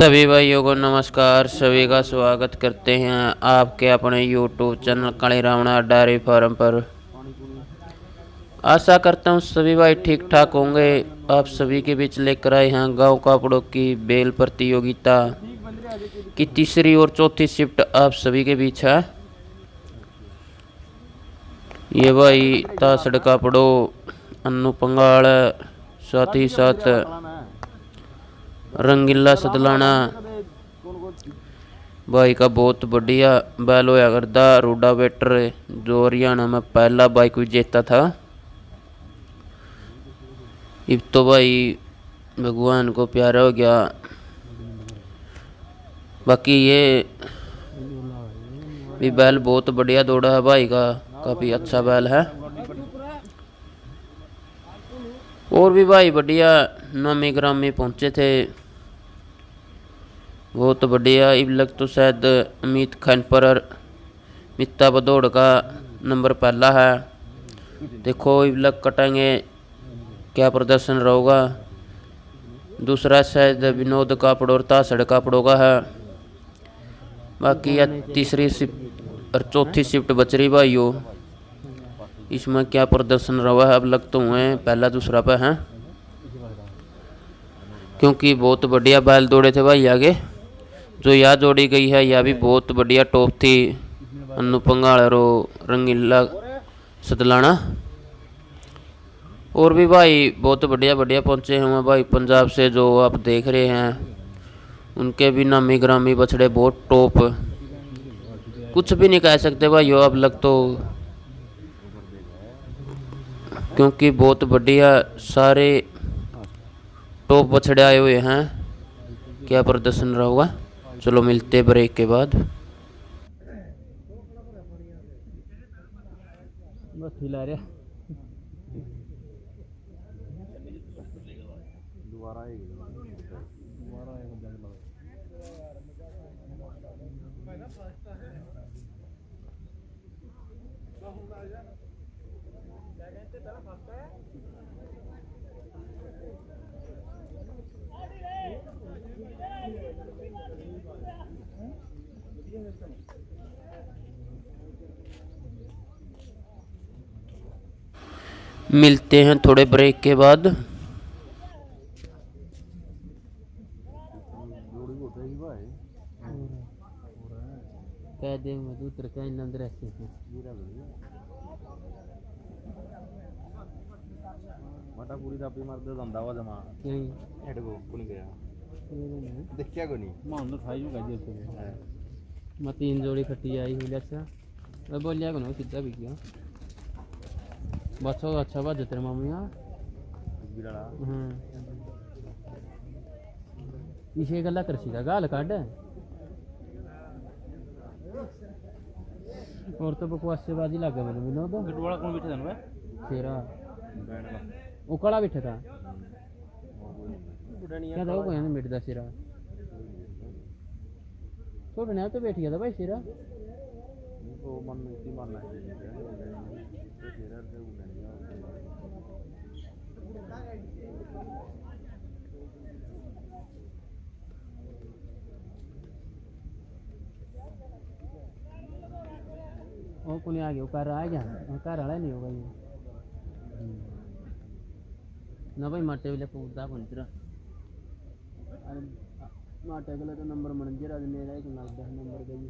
सभी भाइयों को नमस्कार। सभी का स्वागत करते हैं आपके अपने यूट्यूब चैनल काली रावणा डेयरी फार्म पर। आशा करता हूँ सभी भाई ठीक ठाक होंगे। आप सभी के बीच लेकर आए हैं गांव कापड़ों की बेल प्रतियोगिता की तीसरी और चौथी शिफ्ट आप सभी के बीच है। ये भाई तासड़ कापड़ो अन्नू पंगाल, साथ ही साथ रंगीला सदलाना भाई का बहुत बढ़िया बैल होया करदा रोडावेटर, जो हरियाणा में पहला बाइक विजेता था। अब तो भाई भगवान को प्यारा हो गया। बाकी ये भी बैल बहुत बढ़िया दौड़ा है भाई का, काफ़ी अच्छा बैल है। और भी भाई बढ़िया नामी ग्रामी पहुँचे थे, बहुत बढ़िया। इब लग तो शायद अमित खान पर मित्ता बदौड़ का नंबर पहला है। देखो इब लग कटेंगे क्या प्रदर्शन रहेगा। दूसरा शायद विनोद कापड़ो और तासड़ कापड़ों का है। बाकी यह तीसरी शिफ्ट और चौथी शिफ्ट बच रही भाइयों, इसमें क्या प्रदर्शन रहा है। अब लग तो हुए पहला दूसरा पे हैं, क्योंकि बहुत बढ़िया बैल दौड़े थे भाई आगे। जो यह जोड़ी गई है यह भी बहुत बढ़िया टॉप थी, अन्नू पंगाल और रंगीला सतलाना। और भी भाई बहुत बढ़िया बढ़िया पहुँचे हैं भाई पंजाब से, जो आप देख रहे हैं उनके भी नामी ग्रामी बछड़े बहुत टॉप। कुछ भी नहीं कह सकते भाई अब लग तो, क्योंकि बहुत बढ़िया सारे टॉप बछड़े आए हुए हैं। क्या प्रदर्शन रहेगा, चलो मिलते ब्रेक के बाद। बस हिला रहा मिलते हैं थोड़े ब्रेक के बाद। कह दे दूसरे कहीं नंद रहते हैं मटा पूरी दापी मारते दंदा वा जमा नहीं हेड को कोनी गया देखिया को नहीं मान तो खाई का जे है। मैं 3 जोड़ी खट्टी आई हुई। अच्छा मैं बोलिया को ना सीधा भी किया बच्चों अच्छा बात तेरे मामू यार बिराड़ा इसे गल्ला कर सीधा गाल काट। और तो बकवासेबाजी लग गया मैंने विनोद। गटवाड़ा कौन बैठे था तेरा वो कड़ा बैठा था क्या था वो कोई नहीं बैठता सिरा छोटे ने तो बैठ गया था भाई सिरा। तो मन में मानना है वो को नहीं आ गया, कार आ गया, कार वाला नहीं होगा ये ना भाई। माटे वाले पूछता कौन तेरा अरे माटे वाले तो नंबर मन जरा मेरा एक लाख 10 नंबर गई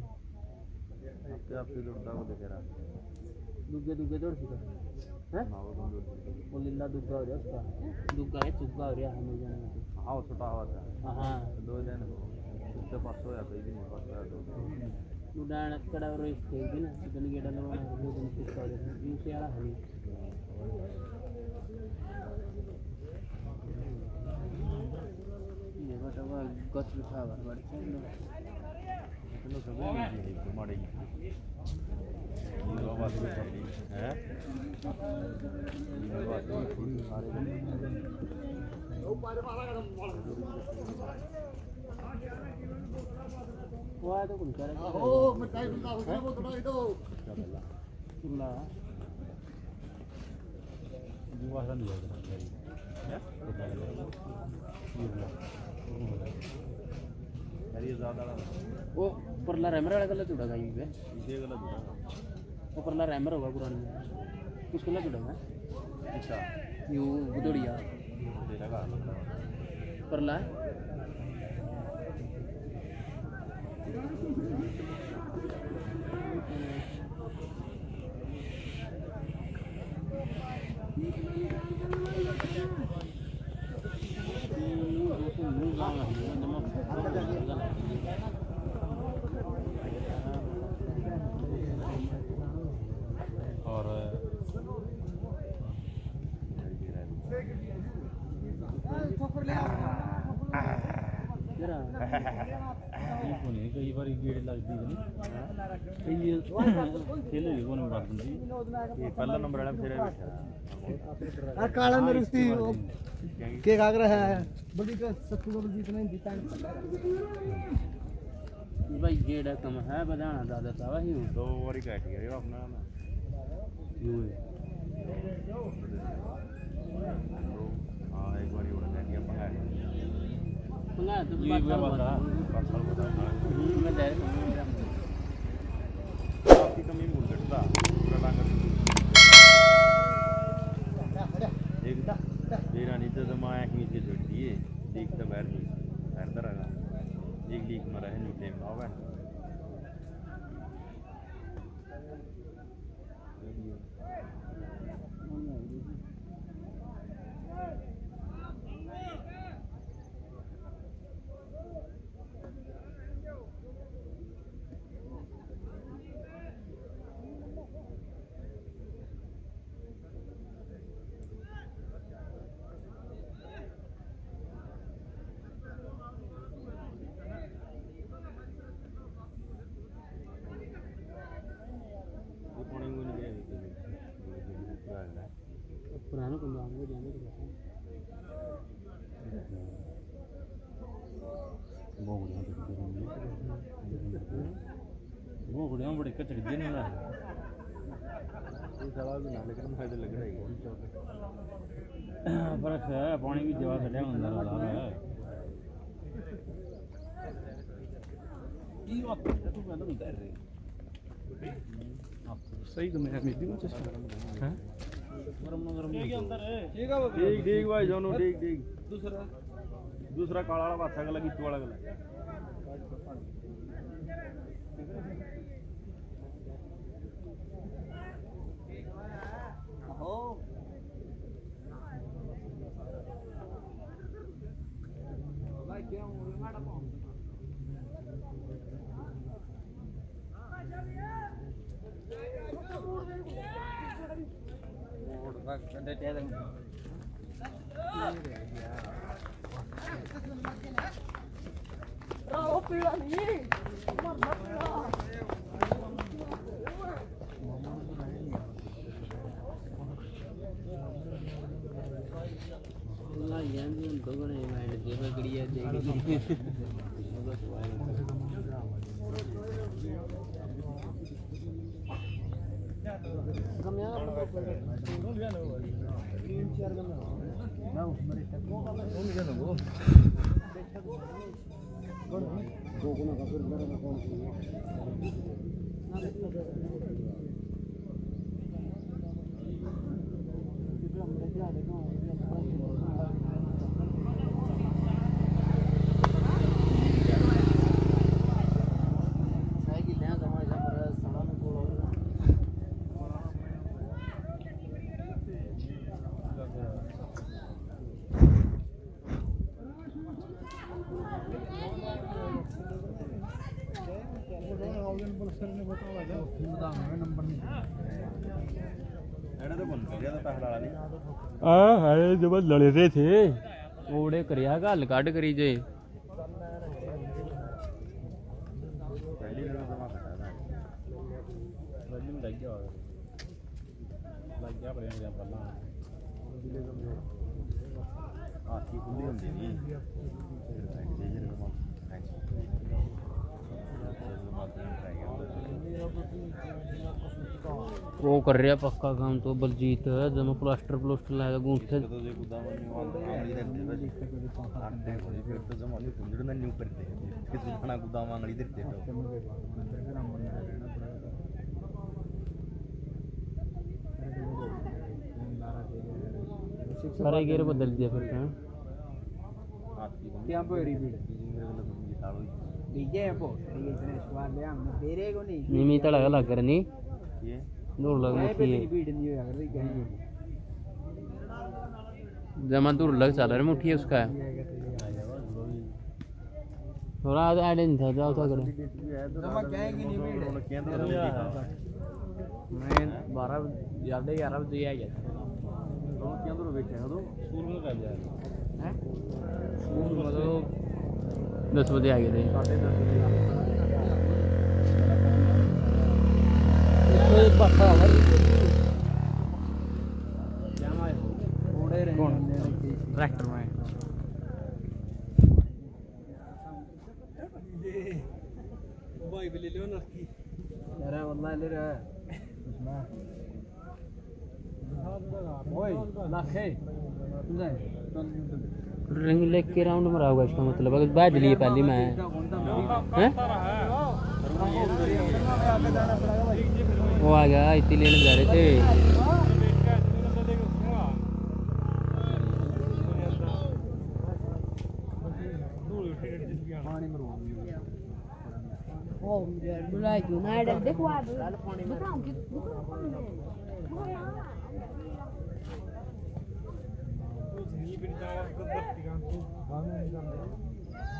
आपके आप दौड़ता को देख रहा दुग्गे दुग्गे दौड़ चुका है। वो लीला दुग्गा हो रहा उसका दुग्गा है चुग्गा हो रहा है नहीं जाने में। हाँ छोटा आवाज है हाँ 2 दिन उसके पास हो जाता है दिन पास हो जाता उड़ान कड़ा और इसके दिन इतनी गेड़ा लगवाना है 2 दिन किस का ये से आ है ये बटवा गच बिठा बड़ चलो सब नहीं मारे ये आवाज है ये आवाज वो आया तो कुछ करेगा ओ मिठाई खुला हो गया वो थोड़ा इधर खुला जुआ नहीं है हरी आजाद वाला वो परला रैमर वाला कलर जुड़ा गाई पे इसे गला जुड़ा वो परला रैमर होगा पुरानी किस कलर जुड़ा है अच्छा यू बुदोड़िया तेरा का परला और कई बार गेड़ लगती है खेल कौन बात ये पहला नंबर वाला फिर बैठा काला नरस्ती के काग रहा है बड़ी का सत्तू को जीतना ही जीता भाई गेड़ा कम है बजाना दादा सावा ही दो बारी काट गया अपना यू हाँ एक बारी उड़ा दिया पंगा पंगा तो ये हुआ बता 5 साल बता मैं डायरेक्ट आपकी कमी मूल घटता पूरा डांगर एक मेरा नीचे तो माया की नीचे जुड़ दिए देख तो बैठ गई बैठता रहा एक लीक मरा है नीचे में आवा पुराना को आगे जाने के बाद वो गुड़िया बड़े कचड़ दिन ना ये सवाल भी ना लेकिन फायदा लग रहा है फर्क है पानी भी जवा छड़िया अंदर वाला है ये आप तो पहले बता रहे आप सही तो मेरा मेरी ना चश्मा हैं गरम ये के अंदर है ठीक है ठीक ठीक भाई दोनों ठीक ठीक दूसरा काला वाला बाछा गला गीत वाला गला हो भाई क्या हो रहा है मैडम राव पीड़ा नहीं मरना पीड़ा अल्लाह यार ये दोगने माइंड देवा गड़िया देगी कम यार तीन चार कम ना उसमें तक वो कोना का फिर मेरा कौन जब लड़े रहे थे ओड़े करिया गल काट करी जे पहली लड़ा जमा करता था पहली में लग गया पड़ेगा पहला आखी खुली होती नहीं वो कर रहा पक्का काम तो बलजीत जब प्लास्टर प्लूस्टर लाएगा गूंठे सारे गेर बदल दिया फिर क्या निमी तड़ा लग कर नहीं दूर लग मुठी जमा दूर लग चल रहा मुठी है उसका थोड़ा आइडिया नहीं था जाओ था करे मैं 12 याद 11 बजे आ गया हैं 10 बजे आ गए थे 10:30 ट्रैक्टर में भाई भी ले लो ना की अरे वल्लाह ले रहा है ओए लाखे रिंग लेके राउंड मरा होगा इसका मतलब अगर बाज लिए पहली मैं हैं वो आ गया इतनी लेने जा रहे थे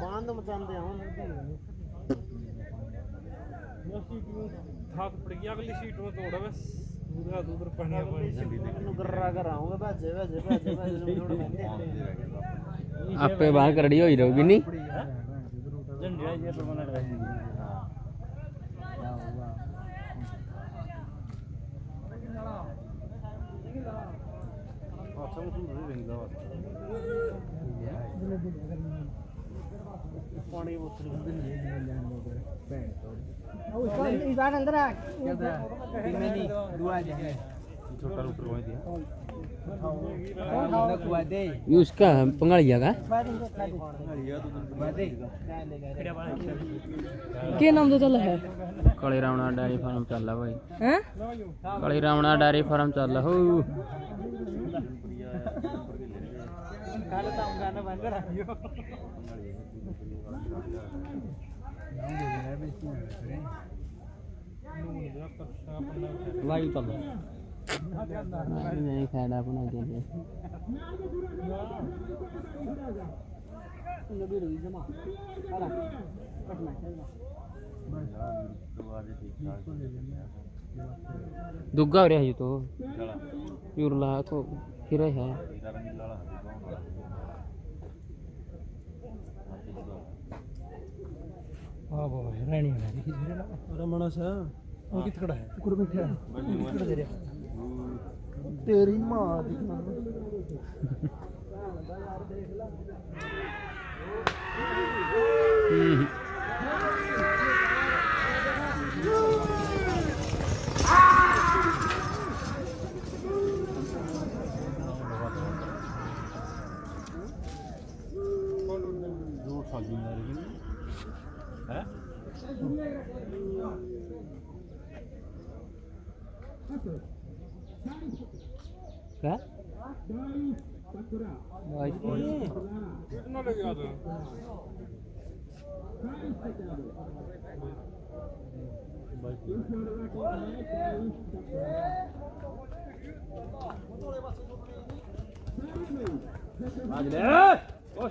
बांध मचांदे हूं थाक पड़ गया अगली सीट में तोड़ा बस दूर पढ़ने गर्रा कर आऊंगा भाजे भाजे भाजे भाजे आपे बाहर करड़ी होई रहोगी नहीं झंडा ये परमानेंट रहेगी पानी बोतल इस बार अंदर आ नहीं दुआ जाए छोटा रूटर वहीं दिया ये उसका पंगाड़िया का क्या नाम तो चल है काली रावणा डेयरी फार्म चल रहा भाई हैं काली रावणा डेयरी फार्म चल रहा हो लाइव चल नहीं खाना बना के दुग्गा हो रहा है ये तो यूरला तो फिर है हां वो रानी रमणा सा वो कित खड़ा है कुड़ बैठा है खड़ा दे रहा तेरी मां दिखना क्या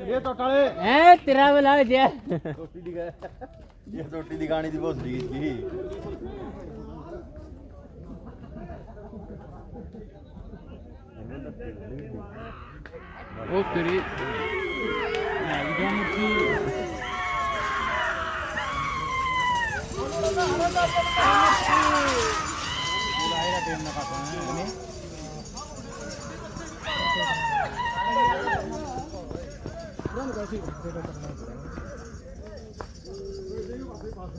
ये टोटाले ए तेरा वाला जे रोटी दी गए ये रोटी दी गानी दी भोसड़ी की ओ तेरी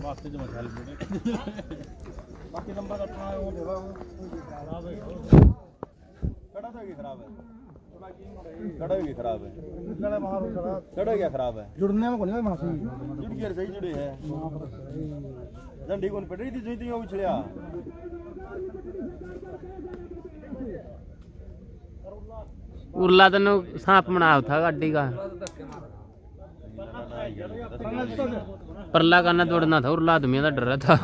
वास्ते जो मसाले बने बाकी नंबर कटना है वो देवा खराब है कड़ा तो क्या खराब है कड़ा भी खराब है कड़ा क्या खराब है जुड़ने में कोनी मासी जुड़ के सही जुड़े है झंडी कौन पड़ रही थी जोई तो उछलिया उरला तन सांप बनाया था गाड़ी का परला करना दौड़ना था उरला आदमी का डर था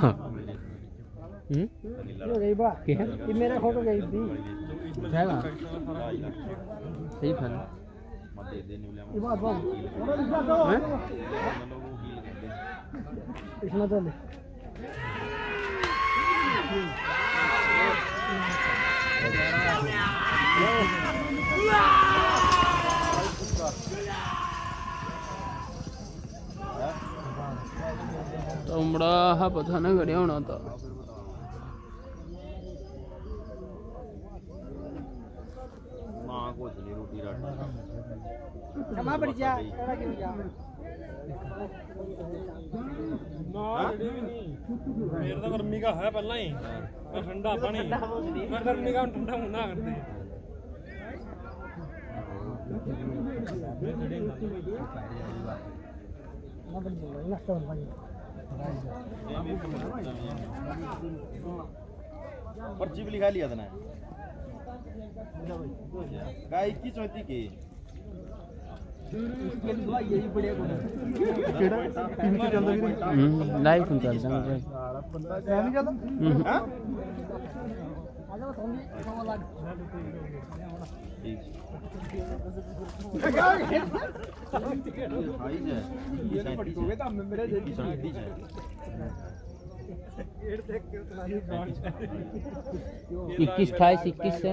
गई बा ये मेरा फोटो गई थी सही फल ये बात बात इसमें चल तमड़ा हा पता ना घड़िया होना था मां को चली रोटी राटी कमा पड़ जा कड़ा क्यों जा ना रेडी भी नहीं मेरे तो गर्मी का है पहला ही मैं ठंडा पानी मैं गर्मी का ठंडा मुन्ना करते पर्ची भी लिखा लिया था ना गाय 21 की लाइव सुन चल इक्कीस 28 21 से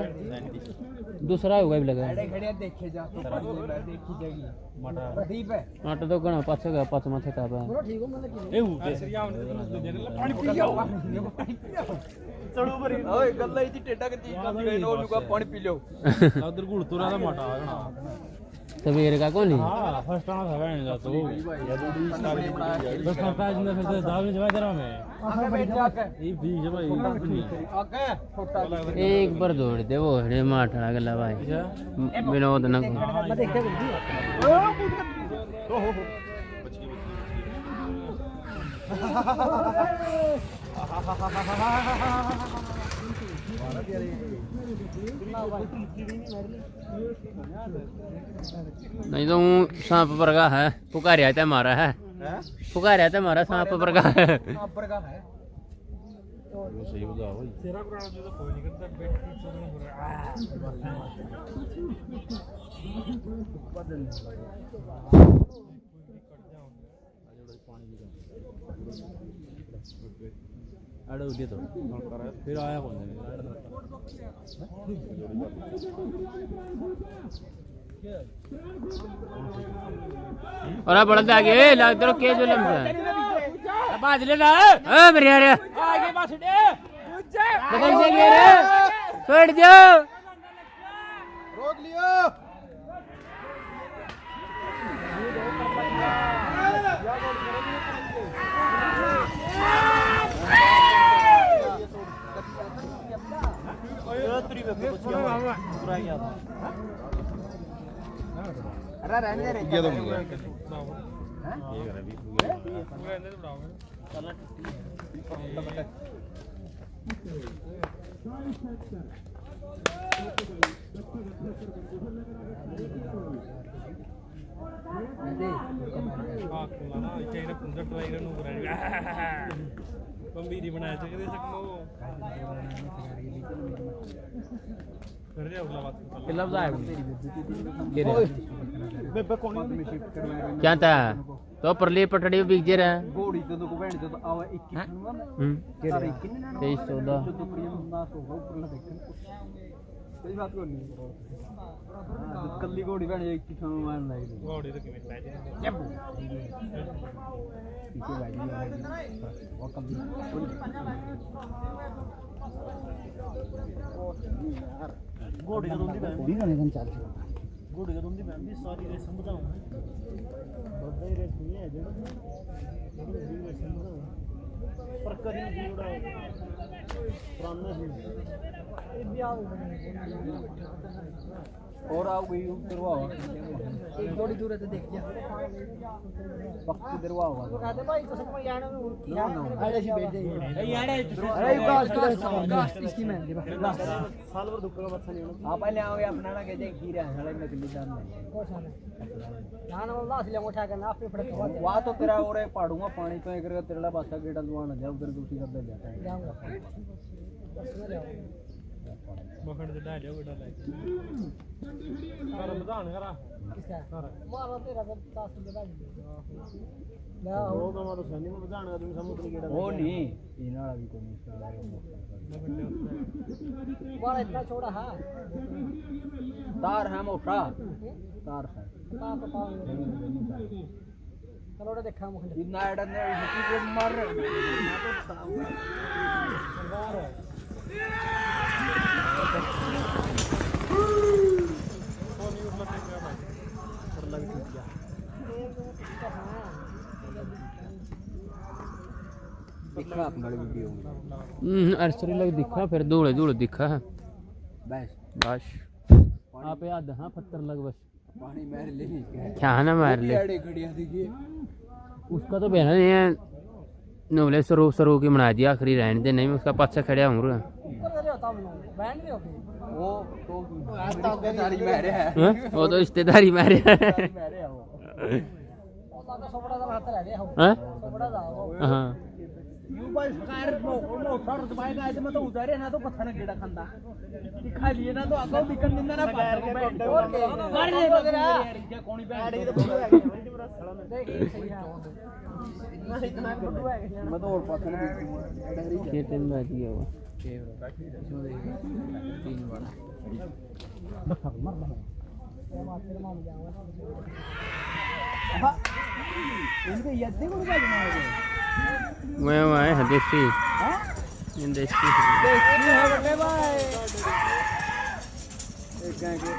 दूसरा होगा भी लगा देखे जा तो देखी जाएगी प्रदीप है आटा तो गणा पाछे का पाछ माथे का बा ठीक हो मतलब ए वो पानी पी लो चढ़ो भरी ओए गल्ला इतनी टेढ़ा के चीज का नो लुगा पानी पी लो उधर गुड़ तो रहा मोटा ना सवेरे का कौन है हां फर्स्ट आना था बहन जा तो बस फर्स्ट आज ने फिर दाल में जमा करा मैं आगे बैठ जा के ये भी जब आगे छोटा एक बार दौड़ दे वो हड़े माठड़ा गला भाई विनोद न को मैं देखते जल्दी नहीं तो सांप वर्गा है पुकारिया था मारा है पुकारिया था मारा सांप वर्गा है ऊपर का है सही होगा भाई तेरा पुराना जो तो कोई नहीं करता बेड की चोरी हो आड़ो दे तो फिर आया कौन और बड़ा आगे लाग दरो के जुलम से बाज ले ना ए मेरे यार आगे पास दे बदल से गे रे छोड़ जाओ रोक लियो अरे रहने दे ये तो ये करे भी पंबीरी बनाया चाहिए सकनो कर रहे उला बात लफ्ज आए बेबे कौन क्या था तो परली पटड़ी बिक जे रहा गोड़ी तो को बैठ तो आवे 21 तेरे 23 14 सही बात को नहीं कल्ली गोड़ी बैठ 21 में मार लाई गोड़ी तो किਵੇਂ पै पीछे बैठी वो कल्ली घोड़ी का दोंदी मैं भी नहीं चल घोड़ी का दोंदी मैं भी सारी रेस समझाऊं बड़ा ही रेस नहीं है जो रेस समझाऊं पर कभी नहीं उड़ा पुराना ही और आओ गई करवाओ थोड़ी दूर है तो देख जा वक्त दरवा हुआ तो कहते भाई तो सब याना में आड़े से बैठ जाइए याना अरे कास्ट इसकी मैं साल भर दुख का मत नहीं आप पहले आओगे अपना ना कहते खीरा साले में किलो दाम नहीं कौन सा याना वाला से ले उठा के ना अपने पड़े वहां तो तेरा और पहाड़ूंगा पानी तो एक तेरा बासा गेड़ा दुआना जा उधर दूसरी कर दे जाता है जाऊंगा मखन से डाल जाओ डाल कर बधान करा किसका मारो तेरा तो सास के बाद ला हो तो मारो सनी में बधान का तुम समुद्र गेड़ा वो नहीं इनाला भी कोई नहीं बड़ा इतना छोड़ा है तार है मोटा तार है तार तो पाओ चलो देखा मुखन इतना एडा ने हकी को मार ना तो सरदार है दिखा अपना वीडियो अरसरी लग दिखा फिर धूल धूल दिखा है बस बस आप याद हाँ पत्थर लग बस पानी मार ले क्या ना मार ले खड़िया देखिए उसका तो बहना नहीं है नोले सरो सरो की मना दिया आखिरी रहने दे नहीं उसका पाछा खड़ा हूँ वो तो रिश्तेदारी मारे हाँ तो उतारे ना तो पत्थर गेड़ा खंदा दिखा लिए ना तो आगे दिक्कत नहीं ना पार के मार ले क्या कोनी पे मैं तो और पत्थर खेतन बाजी है वो तीन बड़ा इनके यद्दे को बाजना है मैं है देसी इन देसी है बड़े भाई एक गाय के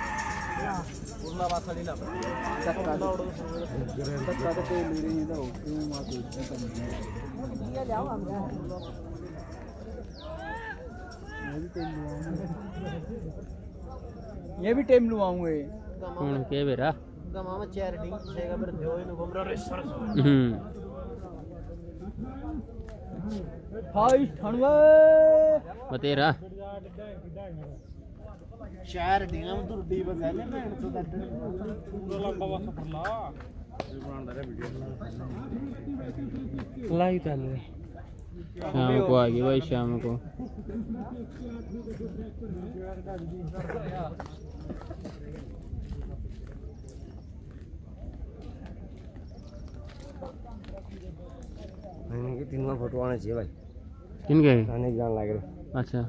उरला वासली ला धक्का तो ले रही है तो क्यों मां को ये ले आओ हम ये भी टाइम लुआऊंगे कौन के बेरा मामा चेयर डी सेगा पर जो इन घूम रहा रेसर हाय ठणवे बतेरा चार डिंगा में तुर डी बजा ले मैं तो दा पूरा लंबा वासा फरला ਬਣਾਉਂਦਾ ਰਿਹਾ ਵੀਡੀਓ लाइव चल रही शाम को आ गई भाई शाम को मैंने के तीनों फोटो आने चाहिए भाई किन गए आने जान लग रहे अच्छा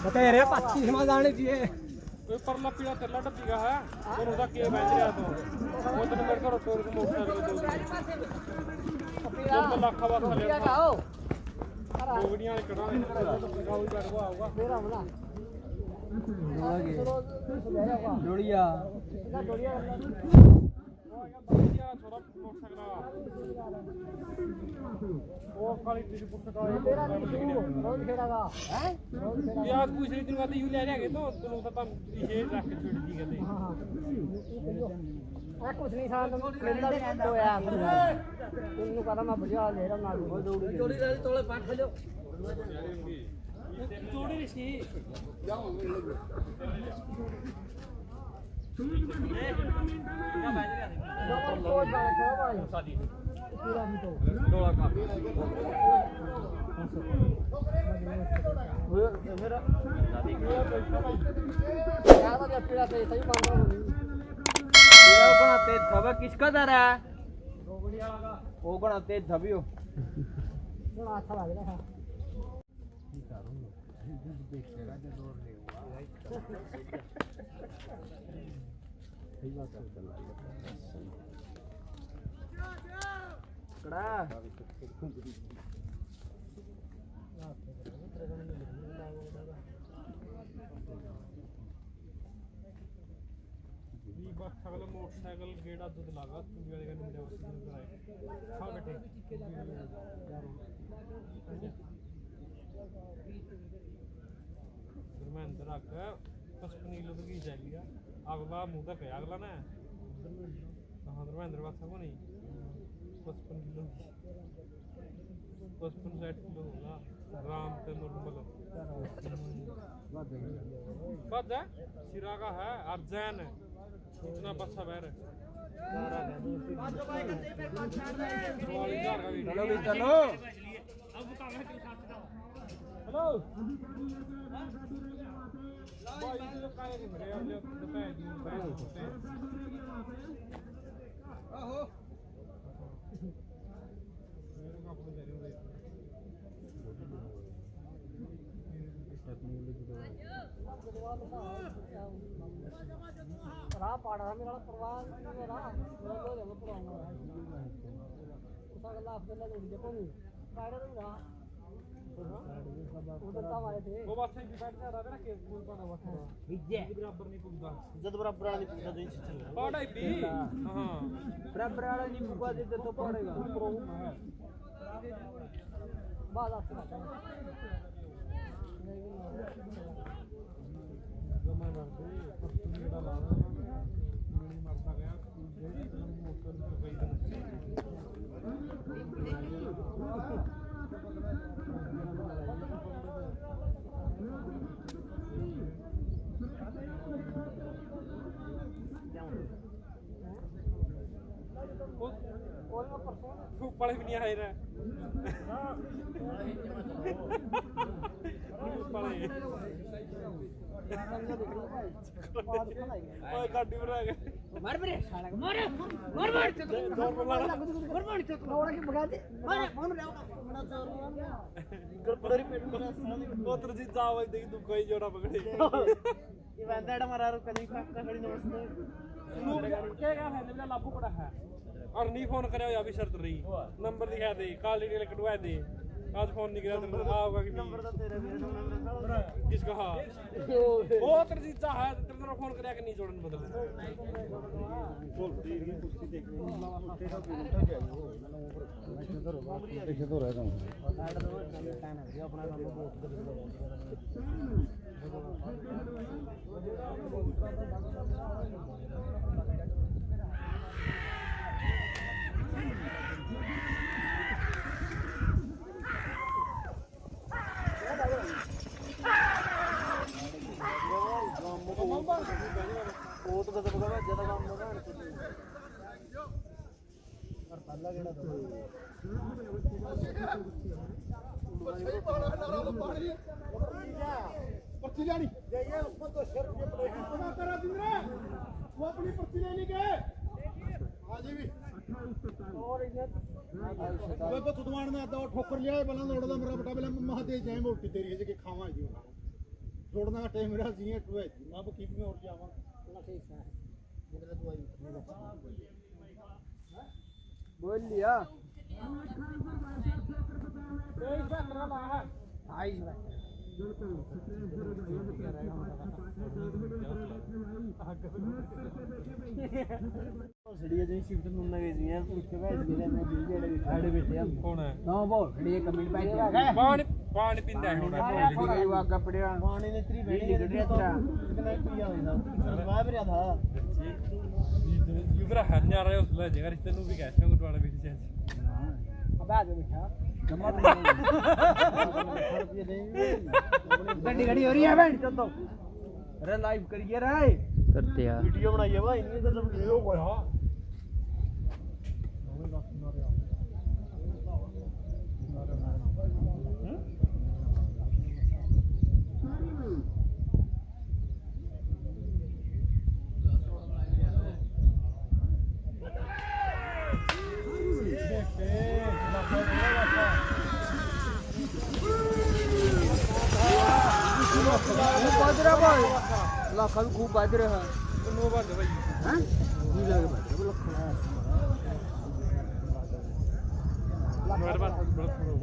बता रे 25 में जाने चाहिए कोई परला पीला तेला डब्बी का है और उसका के बेच रहा तो वो तो मेरे को टोर को मोटरसाइकिल दे दो तो लाख का वाला ले आओ गोगड़ियां करा तो गाँव ही बैठ आऊंगा मेरा बना जोड़िया थोड़ा मोटरसाइकिल वो काली टीशर्ट पुस्तक तेरा रोज खेलेगा हैं रोज खेलेगा यार दूसरे दिन का तो यू ले जाएंगे तो दोनों तो तब ये रख के छोड़ दी कहते हां कुछ नहीं था तुम खेलदा तो यार तुमनु करा मैं बढ़िया ले रहा ना जोड़ी राजी तोले पाठ लो जोड़ी ऋषि किसका दर है वो गणा तेज धबियो अच्छा लग रहा है कड़ा बस सगळं मोटरसायकल गेडा दूध लागत तुम्ही वाले का निमड्या वस्तू कराय खा बेटे मैं अंदर आकर 55 किलो तक ही जा लिया अगला मुंह तक है अगला ना हाँ धर्मेंद्र बात समझो नहीं 55 किलो 55-60 किलो होगा राम पे नॉर्मल बात है सिरा का है अर्जन है इतना बच्चा बैर है चलो भी चलो हेलो भाई ये लोग काहे के मेरे यार लोग बताए जी आहो मेरे को अपने जा रहे राह पाड़ा मेरा परवाह मेरा मेरा लो जब पुराना उसका गला आपने लगा दिया कोई पाड़ा तो रहा उधर तब आए थे वो बात सही बैठ जा रहा है ना कि कोई बड़ा बात विजय बराबर नहीं पुगदा जब बराबर वाला नहीं पूछा दें चल पाड़ा ही भी हां बराबर वाला नहीं पुगा देते तो पड़ेगा बाद आपसे जमा कर दे पत्ती मेरा लाना नहीं मरता गया जे मोटर पे गई कौन में परसों तू पढ़े भी नहीं आए रे पढ़े ओए गाड़ी में रह गए मार मेरे साला को मार मार मार तो थोड़ा की भगा दे मार फोन ले बड़ा जोर मार गरपड़री पेट में कोतर जी जाओ देखी तू कोई जोड़ा पकड़े ये बंदा मारा रुक नहीं का खड़ी नमस्ते तू क्या है मेरा लाभू पड़ा है और नहीं फोन करे या भी शर्त रही नंबर दिखा दे कॉल डिटेल कटवा दे आज फोन नहीं किया तो आओगा कि नंबर तो तेरा भी नंबर किसका हां वो तरजीह चाहे तेरे फोन करे कि नहीं जोड़न बदल बोल तेरी कुर्सी देख तेरा मिनट क्या है ऐसे तो रहता हूं अपना काम बहुत वो तो कद बगा ज्यादा काम ना कर पल्ला केड़ा दो पर्ची जानी जाइए उसको तो ₹100 पड़ेगा बना करा दिन रे वो अपनी पर्ची लेने गए आज भी और इधर वो तो सुदवान में आता ठोकर लिया बना लोड़दा मेरा बेटा बेला महादेव जाए मोटी तेरी है जे खावा जी छोड़ना का टाइम मेरा जी टू है ना वो कीप में और जावा ना ठीक है मेरा दवाई बोल लिया एक बार मेरा ला है आई जी सड़िया जी शिफ्ट में ना गई जी यार उसके बाद मेरे में दिल जेड़े साइड बैठे हम कौन है नो वो खड़ी कमेंट बैठ गया पानी पानी पींदा है होना गई वो आगे पड़िया पानी ने इतनी बैठी है तेरा कितना पिया है ना मैं भी था युवरा हन्या रहा है उस ले जगह रिश्ते नु भी कैसे गुट वाला भी से अब आ जा बेटा जमा गड्डी गड्डी हो रही है बहन चल तो अरे लाइव करिए रे करते यार वीडियो बनाइए भाई इनमें तो सब वीडियो को हां बाजरा भाई लाखन खूब बाजरे है नो बात है भाई हैं जी लगे बाजरे मेरे पास बड़ा थोड़ा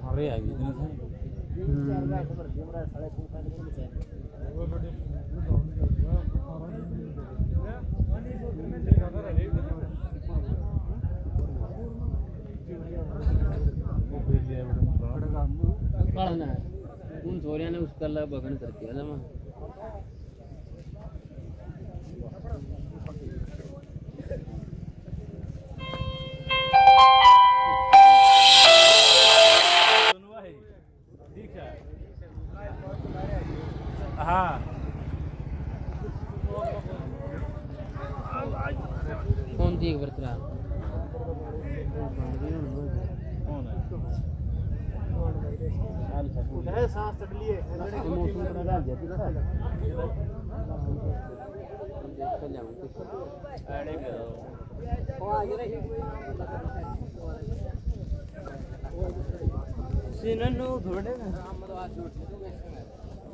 अरे आ गई उन छोरिया ने उसका ला बगन कर दिया था हाँ कौन थी एक बर्तरा सांस तक लिए सीनन थोड़े ना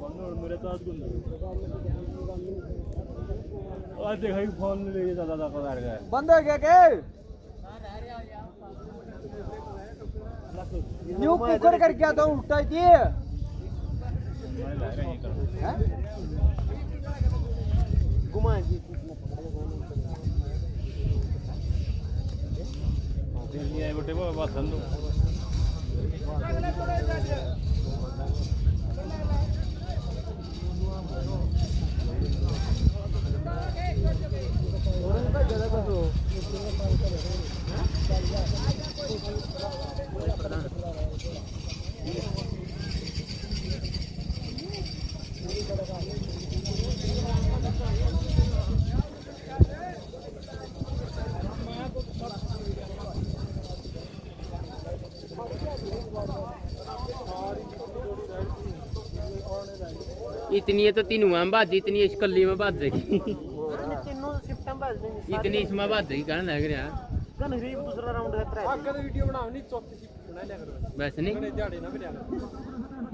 मेरे साथ आज देखा फोन लेके चला था पता है बंद हो गया के न्यू कुकर कर गया था उल्टा जी घुमा जी ये बेटे वो बात सुन लो इतनी है तो तीनों में बात इतनी इस कल्ली में बात देगी तीनों शिफ्ट में इतनी इसमें बात देगी कहना लग रहा गन गरीब दूसरा राउंड है आगे तो वीडियो बनाओ नहीं चौथी शिफ्ट बना लिया करो वैसे नहीं मैंने दिहाड़ी ना मिला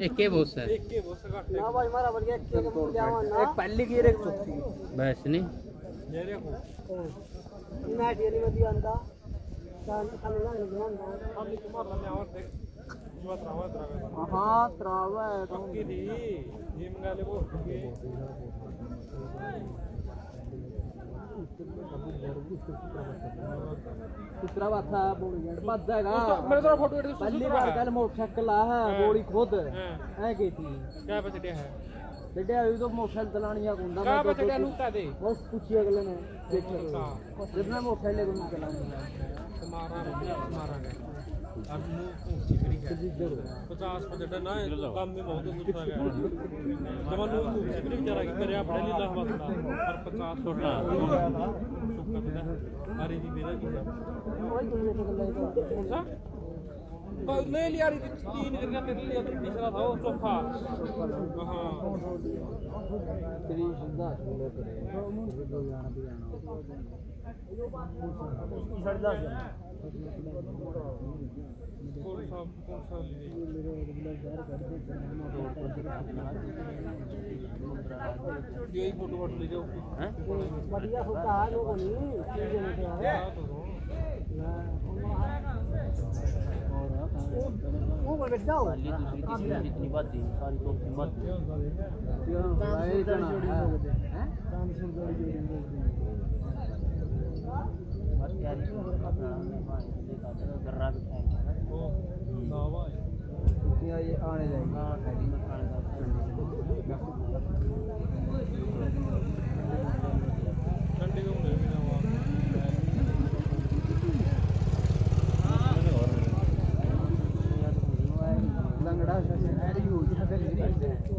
एक के बहुत है एक के बहुत घट ना भाई मारा बढ़ गया एक को जावा ना एक पहली की एक चौथी वैसे नहीं ये देखो मैच ये नहीं आंदा चांद खाने ना नहीं हम नहीं तुम्हारा मैं और देख जो त्रावा हां त्रावा है तो पक्की थी ये मंगा ले वो दूसरा बात था बोल गया बात जाएगा मेरे तरफ फोटो एडिट पहली बार कल मोटरसाइकिल आ है गोली खुद है की थी क्या बचड़े है बेटे अभी तो मोटरसाइकिल चलानी है कुंदा क्या बचड़े लूटा दे बस पूछिए अगले ने देखो जितना मोटरसाइकिल को चलानी है तुम्हारा गया अब ऊंची करी गया 50 बचड़ा ना काम में बहुत दूसरा गया जब नु ऊंची करी बेचारा की करे बड़े लीला हवा थोड़ा पर 50 छोटा सुक्का तो अरे जी मेरा की वही दुनिया से गल कौन सा पर ले लिया री 3 करना तेरे लिए तो तीसरा था वो चौथा हां तेरी सुविधा ले करे दो जाना भी जाना कौन सा यही फोटो वोट ले जाओ हैं बढ़िया होता है लोगों ने वो बोल बैठ जाओ दूसरी तीसरी जितनी बात थी सारी तो मत भाई जना हैं मत यार गर्रा बिठाएंगे दावा ये आने जाएगी हां गाड़ी में खाने ठंडी को ले भी ना लंगड़ा शहरी हो जाता है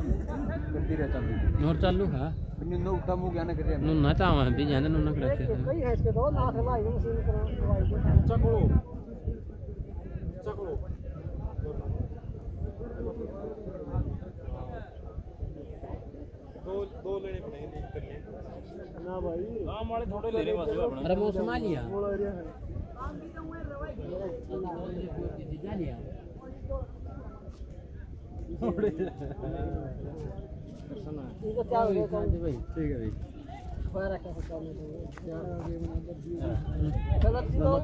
करती रहता हूँ और चालू है नो उठा मुंह क्या ना कर रहा नुना तो आवा भी जाने नुना कड़ा के कई है इसके दो नाथ लाई मशीन करो दवाई को चकड़ो चकड़ो दो लेने पड़ेंगे करने ना भाई आम वाले थोड़े ले रहे बस अपना अरे मौसम आ लिया बोल एरिया है ठीक है क्या हो गया भाई ठीक है भाई बारह का काम नंबर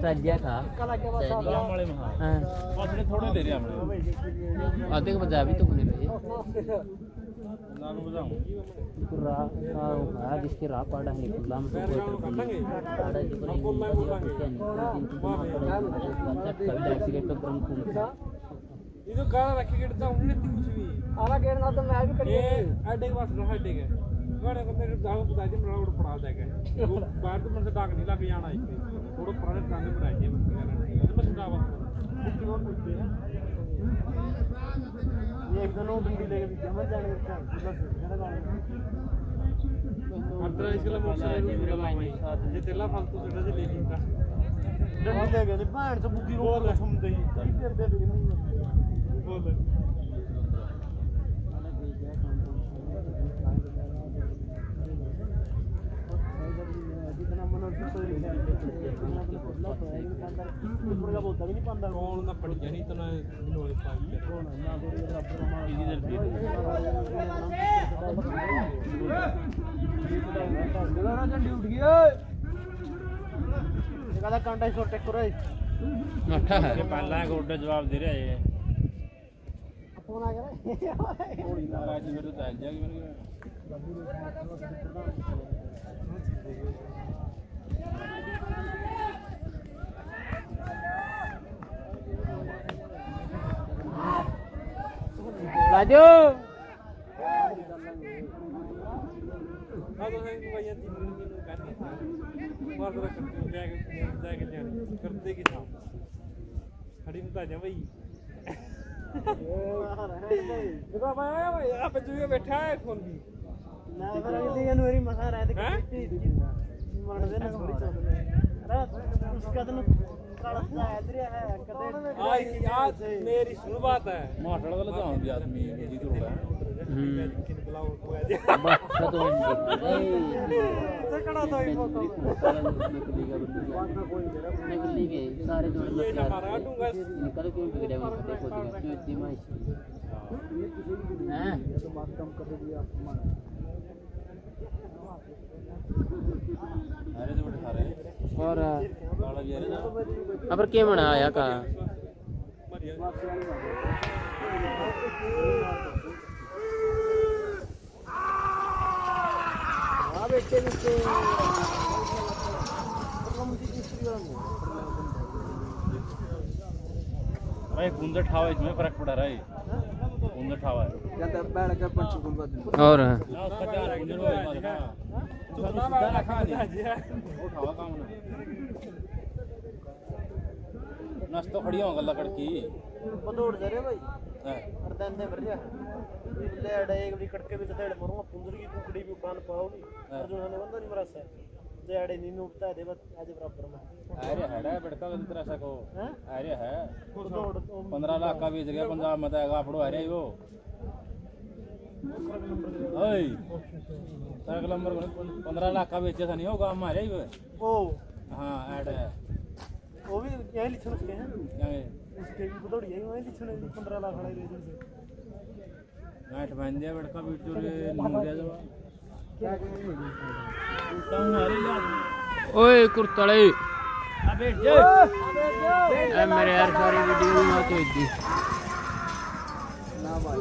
चल गया था कल के बाद आम वाले में हाँ हाँ बस थोड़े ले रहे हमने आधे को बजा भी तो नहीं रही नानू बजाऊं राह जिसके राह पाड़ा है खुला में तो कोई पाड़ा जो पर नहीं तो ब्रह्म ಇದು ಗಾಳ ರಕ್ಕಿ ಗಿಡದ ಉಣ್ಣೆ ತಿಂಗುವಿ आला गेट ना तो मैं भी कर ये अड्डे के पास रहा अड्डे के गाड़े को मेरे दाल को दादी मेरा उड़ पड़ा देगा वो बाहर तो मन से डाक नहीं लग जाना इसमें थोड़ा पुराने कांदे पर आए ये मैं सुना बात ये एक दोनों डंडी लेके भी जमा जाने का अंदर इसके लिए मोटर ये तेला फालतू से ले लीता डंडी लेके नहीं भाड़ से बुकी रोक के सुन दे फिर दे नहीं बोल जितना मन बोलता भी नहीं पाता कौन ना पड़ गया नहीं तो ना नोले पाई डंडी उठ गई कहता कांटा इसको टेक करो मठा है के पहला गोटे जवाब दे रहा है फोन आ गया थोड़ी नाराज मेरे तो आ जाएगी मेरे राजू हाँ तो है कि भैया 3 दिन की करनी था मार दो करते जाके जाने करते की था खड़ी बता जा भाई देखो भाई यहाँ पे जो बैठा है फोन भी ना पर अगली जनवरी मसा रहे थे मर देना थोड़ी अरे उसका तो काला सा इधर है कदे आज मेरी सुन बात है माटड़ वाला तो हम भी आदमी जी तो रहा किन बुलाओ को आ बस तो तो कड़ा तो ही फोटो निकली गई सारे जोड़ ये ना मारा दूंगा निकल क्यों बिगड़े वो देखो दिया जो इतनी माइस हैं तो बात कम कर दिया अरे तो बैठा रहे और गाड़ा भी आ रहा अब क्या बना आया का हां बेटे नीचे भाई गुंजा ठावा इसमें फर्क पड़ रहा है गुंजा ठावा है कहता बैठ के पंच गुंबद और ना उसका क्या गुंजा रोज ना तो ना वाला खा दिया वो ठावा काम ना नाश्ता खड़ी हो गल्ला कड़की बदौड़ जा रे भाई हां और दंदे भर जा ले अड़े एक भी कटके भी तेड़ मरूंगा पुंजरी की कुकड़ी भी कान पाओगी और जो ने बंदा नहीं मरसा जे अड़े नी उठता है दे बस आज बराबर में अरे हड़ा बड़का गल तरह सा को हैं अरे है बदौड़ 15 लाख का बेच गया पंजाब में तो आपड़ो अरे वो ओए सरक नंबर 15 लाख का बेचे था नहीं होगा हमारे ही ओ हां ऐड है वो भी यही लिखन उसके हैं क्या है उसके भी बदौड़ यही वही लिखन 15 लाख वाले रेजन से नाइट बन दिया बड़का वीडियो रे हो गया जो क्या तुम्हारे ओए कुर्तड़े अबे ए मेरे यार सारी वीडियो में तो इतनी ना भाई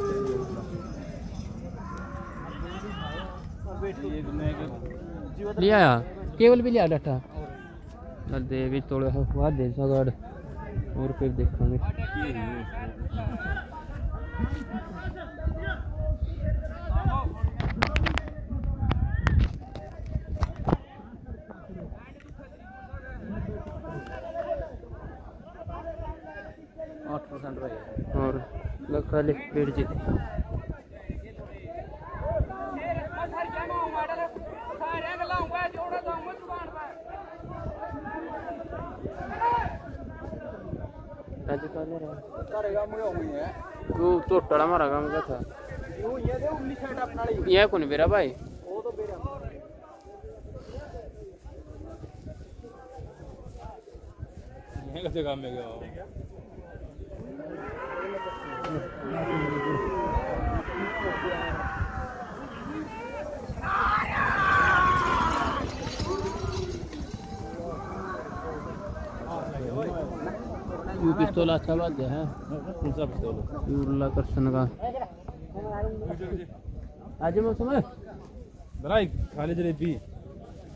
ये दुनिया के लिया केवल भी लिया डाटा चल दे भी थोड़ा हुआ दे सगड़ और फिर देखेंगे और लगा ले पेड़ जी ਘਰੇ ਕੰਮ ਕਿਉਂ ਹੋਈ ਹੈ तू टोटला मारा काम क्या था ਉਹ ਇਹ ਦੇ 19 ਸਾਈਡ ਆਪਣਾ ਵਾਲੀ ये कौन मेरा भाई ਉਹ ਤਾਂ ਬੇਰਾ ये कैसे काम में गया यू पिस्तौल अच्छा बात है कौन सा पिस्तौल यूरला कृष्ण का आज मौसम है बनाई खाली जलेबी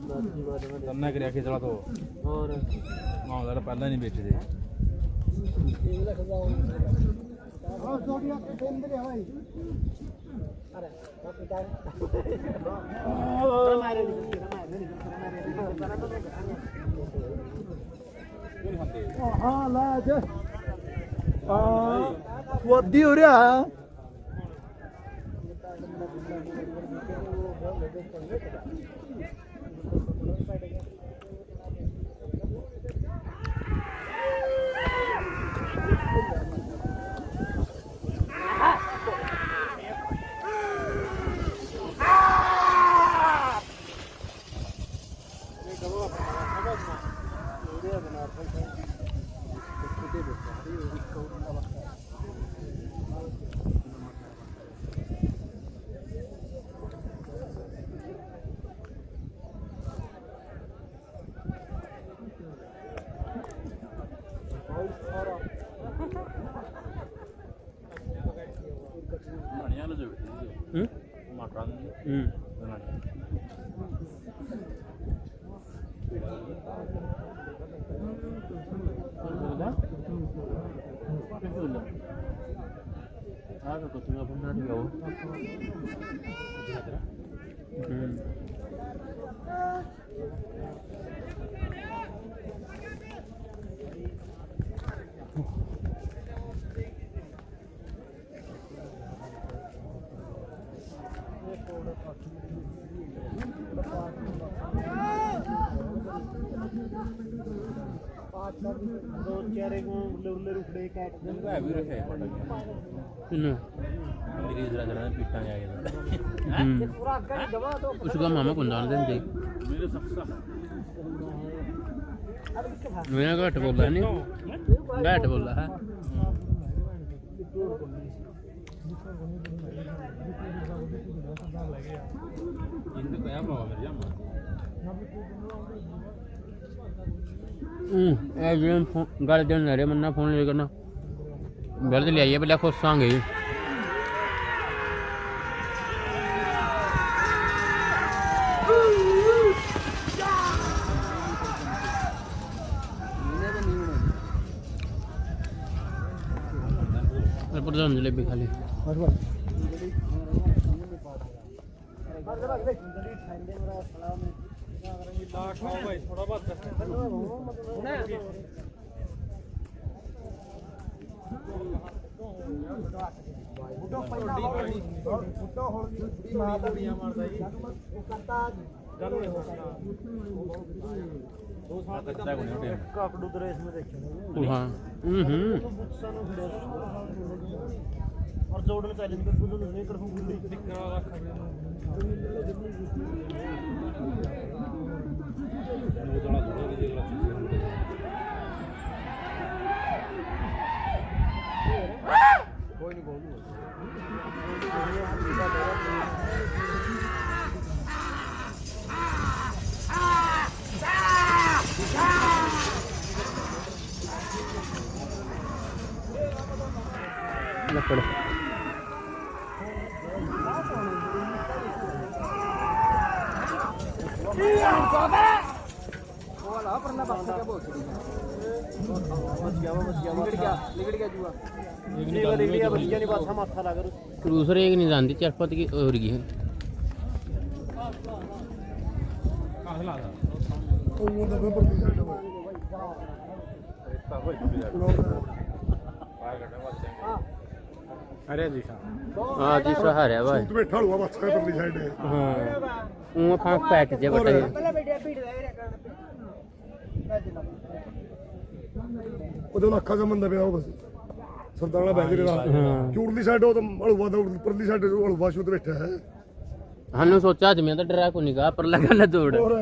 करना करिया के चला तो और मां वाला पहला नहीं बेचते ਹਾਂ ਲੈ ਅੱਜ ਵਾਦੀ ਹੋ ਰਿਹਾ बढ़िया ना जो मकान Ah, aku tengah pernah di bawah. दो चारे को उल्ले रुखड़े कैट जिनका है भी रखे पटा Sini. मेरी जरा जरा पिटा जाएगा पूरा आगे नहीं दबा तो उसका मामा कौन जानते हैं मेरे सबसे मेरा घट बोल रहा नहीं घट बोल रहा है इनका क्या प्रॉब्लम है जामा ए जो गल देन रे मन्ना फोन ले करना गल ले आइए पहले खुशांगे प्रधान जलेबी खाली लाख आओ भाई थोड़ा बहुत ਫੁੱਟਾ ਹੋਲ ਦੀ ਛੁੱਟੀ ਮਾਰ ਦੜੀਆਂ ਮਾਰਦਾ ਜੀ ਉਹ ਕਰਤਾ ਗੱਲ ਨਹੀਂ ਹੋ ਸਕਦਾ 2 ਸਾਲ ਤੱਕ ਕਾਕੜੂ ਦੇ ਰੇਸ ਵਿੱਚ ਦੇਖਿਆ हाँ ਬੁੱਕਸਾਂ ਨੂੰ ਫਿੜਿਆ ਔਰ ਜੋੜਨ ਚੈलेंज ਕਰ ਬੁੱਲੂ ਨੂੰ ਨਹੀਂ ਕਰਫੂ ਗੁੱਲੀ दिखना रखा ਕੋਈ ਨਹੀਂ ਬੋਲੂ लकड़ वाला परना बात क्या बोल बच गया निकल गया जुआ निकल गया बच्चा नहीं बात माथा लगा क्रूसर एक नहीं जानती चरपत की और की है अरे जी हाँ जी सहारा भाई तू बैठा हुआ बस कर दी साइड है हाँ वो फांक पैट जे बटे पहले बेटा पीट दे ਉਹਦੇ ਨਾਲ ਅੱਖਾਂ ਜੰਮਦਾ ਪਿਆ ਉਹ ਬਸ ਸਰਦਾਰਾ ਬੈਜਰੇ ਦਾ ਚੂੜਲੀ ਸਾਈਡ ਉਹ ਤਾਂ ਹਲਵਾ ਦਾ ਉੱਪਰਲੀ ਸਾਈਡ ਹਲਵਾ ਸ਼ੁੱਧ ਬੈਠਾ ਹੈ हमने सोचा आज मैं तो डरा को निगाह पर लगा ना दौड़ ਹੋਰ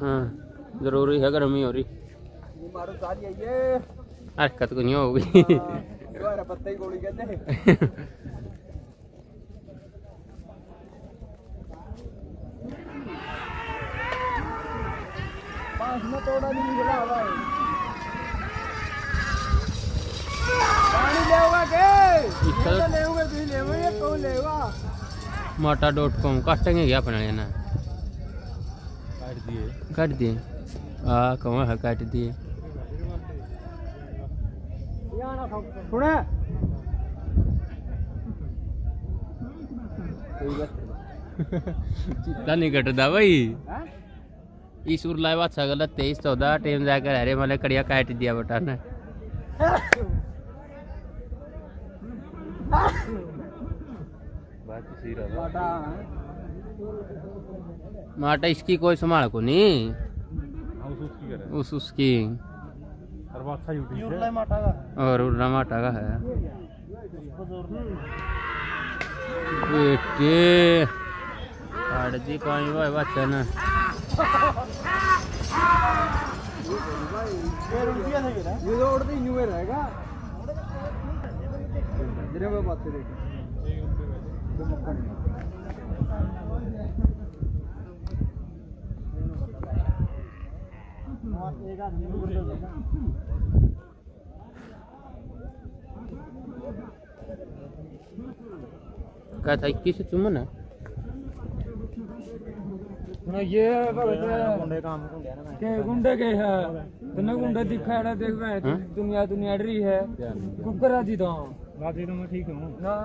हाँ जरूरी है गर्मी हो रही मारो सारी आइए हरकत को नहीं होगी दोबारा पत्ते की गोली कहते हैं पांच में तोड़ा नहीं निकला हुआ है पानी लेगा के इसका लेओगे तू लेओगे कौन लेगा Mata.com काटेंगे क्या अपने ना काट दिए हाँ कहाँ है काट दिए सुने चित्ता नहीं कटता भाई इस उर लाइव अच्छा गलत 23-14 टीम जाकर अरे मैंने कड़िया काट दिया बेटा ने माटा इसकी कोई संभाल को नहीं उस उसकी और उर्रा माटा का है बेटे दी कहीं भाई बच्चा ना ये रोड तो यूं ही रहेगा तेरे में बात करें क्या था 21 चुमन है ये गुंडे काम के गुंडे के है तूने गुंडे दिखा है देख रहा दुनिया दुनिया डरी है कुकर राजी तो मैं ठीक हूँ ना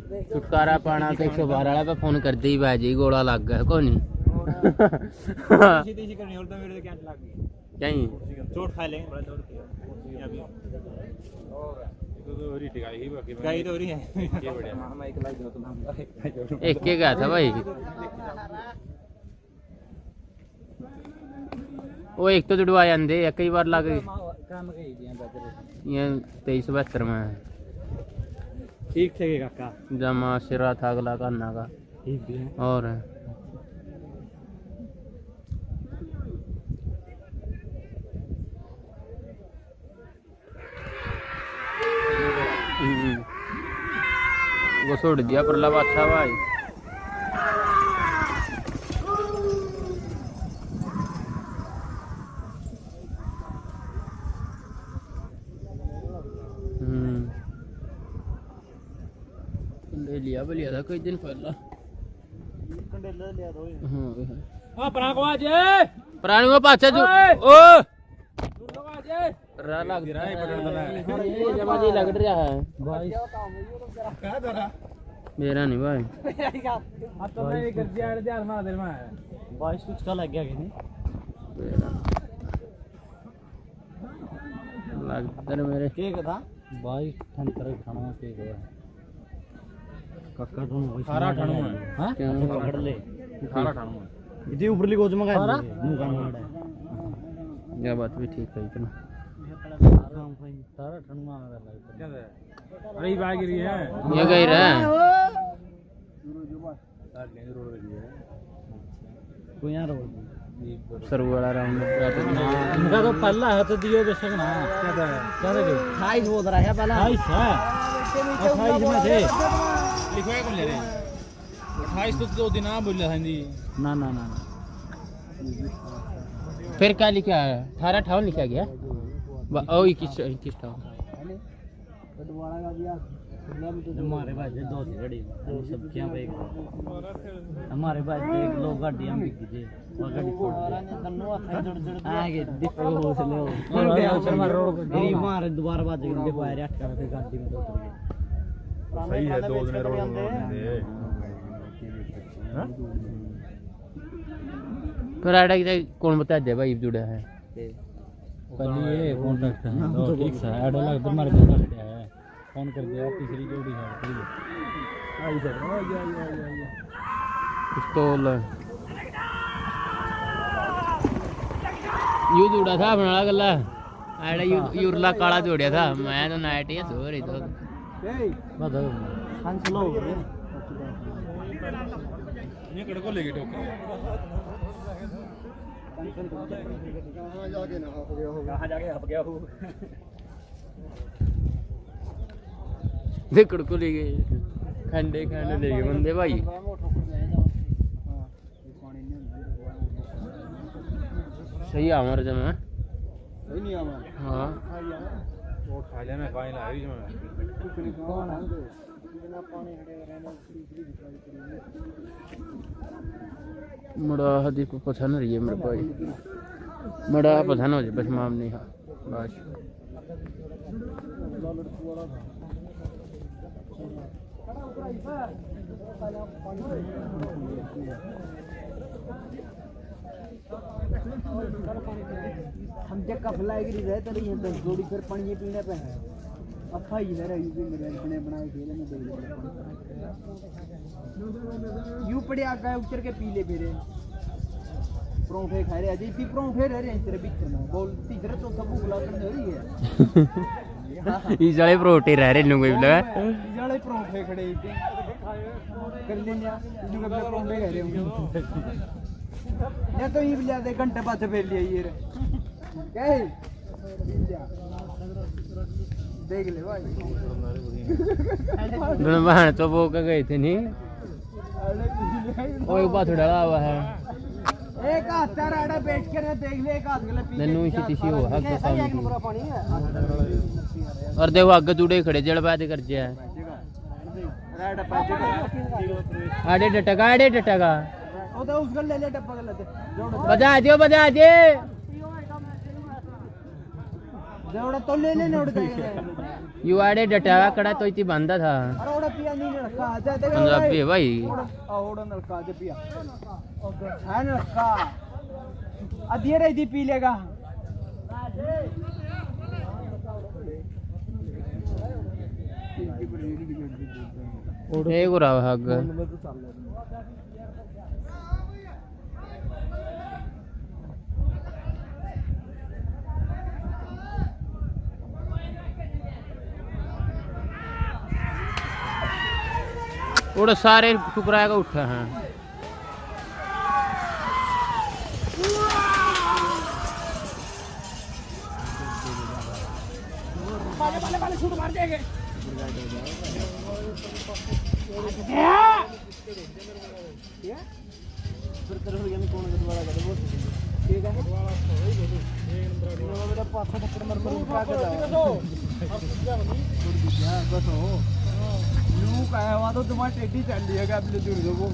छुटकारा पाना तो 112 वाला पे फोन कर दी भाजी गोला लग गया को नहीं सीधी करनी और तो मेरे क्या लग गई कहीं चोट खा लेंगे बड़ा चोट किया अभी तो री टिकाई ही बाकी गाई तो रही है ये बढ़िया हम एक लाइक दो तुम एक के गया था भाई वो एक तो जुड़वाए अंधे कई बार लग गई काम कही दिया बेहतर ये 2372 में है ठीक थे काका जमा सिरा था अगला करना का ठीक भी है और वो छोड़ दिया पर लवा अच्छा भाई ले लिया था कुछ दिन पहला कंडेलर लिया दो हां परा को आज प्राणी वो पाछे जो ओ रा लग रहा है ये जमा जी लग रहा है भाई क्या करा मेरा नहीं भाई अब तो मैं कर दिया ध्यान में देर में बाईस कुछ का लग गया कि नहीं लगता मेरे के था 22 ठन तरह खाना के गया कक्का तो 18 ठन हां पकड़ ले 18 ठन इतनी ऊपरली गोज में का मुंह का मारा ये बात भी ठीक है इतना सारा ठन में आ रहा क्या है अरे भाई गिरी है ये गई रहा कोई यहाँ रोड सर वाला राउंड इनका तो पहला है तो दियो बेशक ना क्या था 28 बोल रहा है पहला 28 है 28 में थे लिखवाए कौन ले रहे हैं 28 तो 2 दिन आ बोल रहा हिंदी ना ना ना फिर क्या लिखा है 18 लिखा गया ओ 21 हमारे भाई से दो गाड़ी सब क्या भाई हमारे भाई से एक लोग गाड़ियां बिक गई वो गाड़ी आगे दिखो हो चले और ऊपर मार रोड गिरी मार दोबारा बात देखो यार 8 का गाड़ी में तो उतर गए सही है 2 दिन रोड दे हां कराड़ा की कौन बता दे भाई जुड़ा है पहले ये कांटेक्ट है तो ठीक है ऐड लग तुम्हारे को कर दिया है फोन कर दिया तीसरी जोड़ी है पिस्तौल यू जोड़ा था अपना वाला गला आड़ा यूरला काला जोड़िया था मैं तो नाइट ही सो रही तो हंसलो ये कड़ को लेके टोके कहाँ जाके ना हो गया होगा। कहाँ जाके हप गया हो देखड़ को ले गए खंडे खंड ले गए बंदे भाई सही आमर जमा सही नहीं आवा हाँ वो खा लिया मैं काई ला रही मैं बिना पानी हड़े रहने मड़ा हदी को पसंद रही है मेरे भाई मड़ा पसंद हो जाए बस माम नहीं हाँ बस हम जब कफला गिरी रहे तो नहीं है जोड़ी फिर पानी पीने पे है अफा ही मेरा यूपी मेरे बने बनाए खेले में दे यू पड़े आ गए उतर के पी ले मेरे परोंठे खा रहे अजय पी परोंठे रह रहे हैं तेरे बीच में बोल तीसरे चौथा भूख लग रही है इस वाले प्रोटी रह रहे लोग लगा जाले परोंठे खड़े थे कर लेंगे जो कब परोंठे खा रहे होंगे या तो ये भी दे घंटे बाद फेर लिया ये क्या देख ले भाई बहन तो वो का गए थे नहीं वो एक बात डाला हुआ है एक हाथ तेरा आड़ा बैठ के ना देख ले एक हाथ गले पी नन्नू इसी तिसी हो हक कैसा एक पूरा पानी है और देखो आगे जुड़े खड़े जड़ बात कर जे राड़ा पैसे आड़े डटका ओ तो उस गले ले डब्बा गले बजा दे जोड़ा तो ले नोट देगा यू आड़े डटका कड़ा तो इतनी बंदा था अरे ओड़ा पिया नहीं रखा जाते पंजाबी है भाई ओड़ा नलका जे पिया है नलका अधीर है दी पी लेगा एक रहा हग और सारे शुक्राया का उठा है तो तुम्हारी टेडी चल रही है अपने दूर जो वो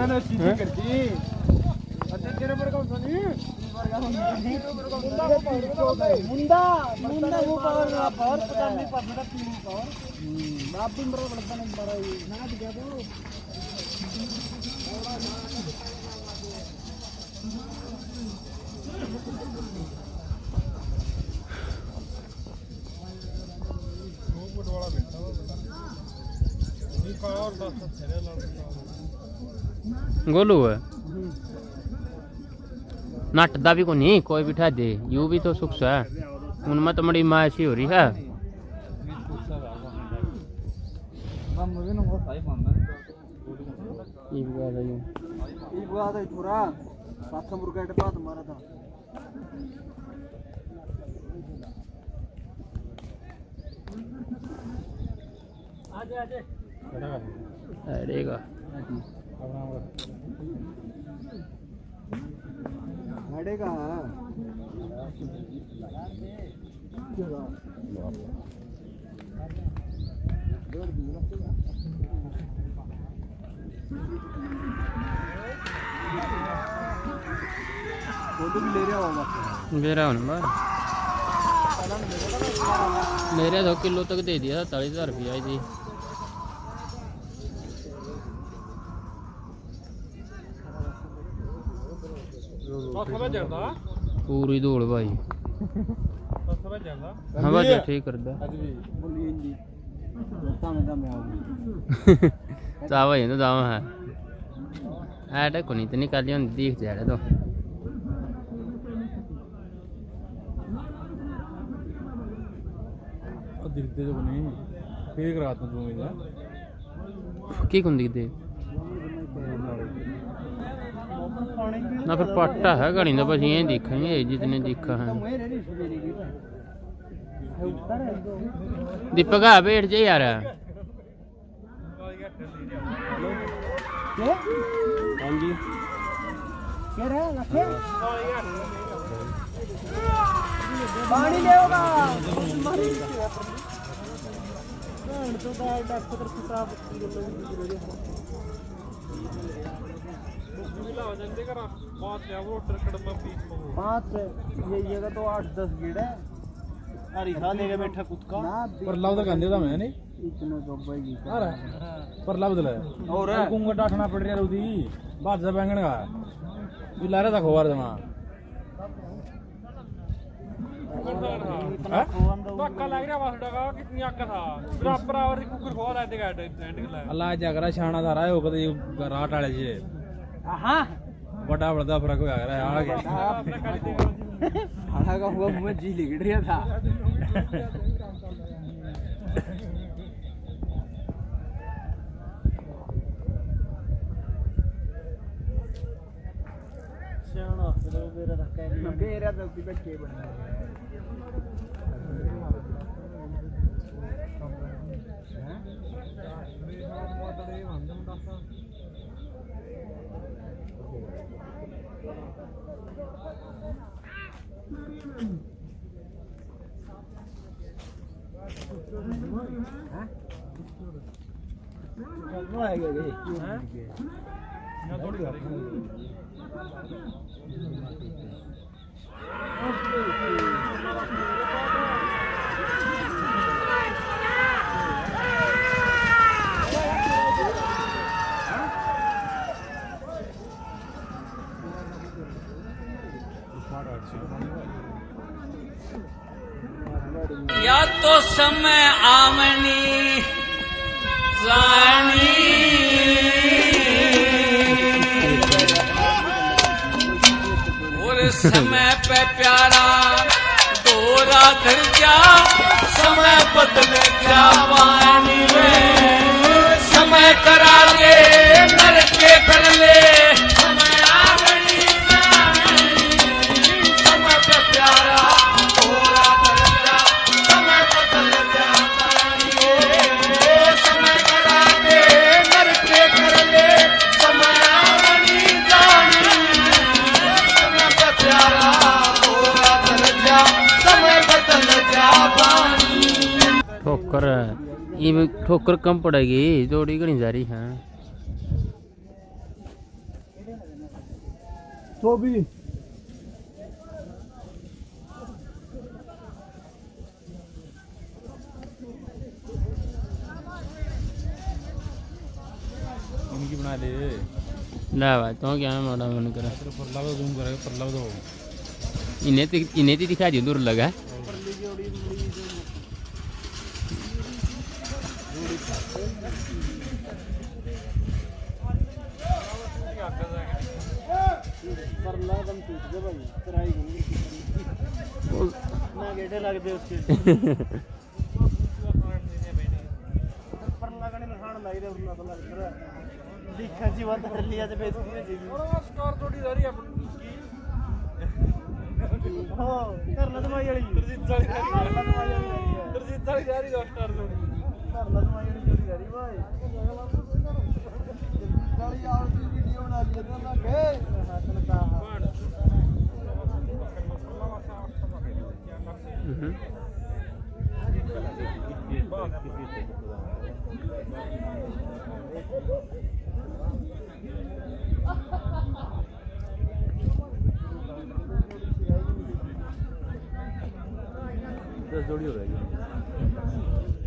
ने सीधी करती अच्छा तेरे पर कौन सा नहीं मुंडा वो पावर पता नहीं पता तीन पावर बाप दिन बड़ा बड़ा नहीं बड़ा ना दिखा दो गोलू है नटदा भी को नहीं कोई बिठा दे यू भी तो सुख है उनमें तो बड़ी माँ ऐसी हो रही है पूरा 700 रुपये का बात हमारा था अरेगा हटेगा फोटो भी ले रहा होगा ले रहा हूँ ना मेरे 2 किलो तक दे दिया 40,000 रुपया आई थी पूरी दौड़ भाई हाँ भाई ठीक कर दे चावा ये तो दावा है ऐटा को नहीं तो निकाली हम देख जाए तो दिखते तो नहीं फिर रात में दूंगा की कौन दिखते ना फिर पट्टा है घड़ी तो बस यही देखेंगे जितने देखा है दीपक आ बैठ जा यार हाँ जी पानी ले होगा पाँच ये जगह तो 8-10 गिड़ है हरी खा लेके बैठा कुत्ता पर लाभ तो कहते था मैं नहीं इतने तो भाई अरे पर लाभ दिला और कुंगा डाठना पड़ रहा उदी बात से बैंगन का ये ला रहा था खोवार जमा धक्का लग रहा वास डगा कितनी अक्का था बराबर आवर कुकर खो रहा था एंड के अल्लाह जगरा छाना था रहा हो कदे राट वाले जे हां बड़ा बड़ा फर्क हो गया आ गया खाना का हुआ मुंह में जी लिख रहा था सियाना फिर मेरा धक्का नहीं मेरा तो बच्चे बन या तो समय आमनी जानी और समय पे प्यारा दोरा धर जा समय बदल क्या पानी में समय करा के कर के कर ले समय आमनी जानी समय पे प्यारा दोरा धर जा समय बदल क्या समय करा के कर के कर ले समय आमनी जानी समय पे प्यारा दोरा धर जा समय बदल जा पानी ठोकर ये ठोकर कम पड़ेगी दौड़ी घनी जा रही है तो भी इनकी बना ले ना भाई तो क्या मोड़ा मन करा परला तो जूम करेगा परला तो इन्हें तो दिखा दियो दूर लगा परला दम टूट गया भाई तराई ना गेटे लग दे उसके परला का निशान लग रहा उसना तो लग रहा दिखा जी बात कर लिया तो बेइज्जती में जी स्कोर थोड़ी जा रही है अपनी हो करना तो भाई वाली तरजीत सारी जा रही है स्टार थोड़ी करना तो भाई वाली चोरी कर रही भाई गाड़ी आओ की वीडियो बना ली तो ना के हाथ में का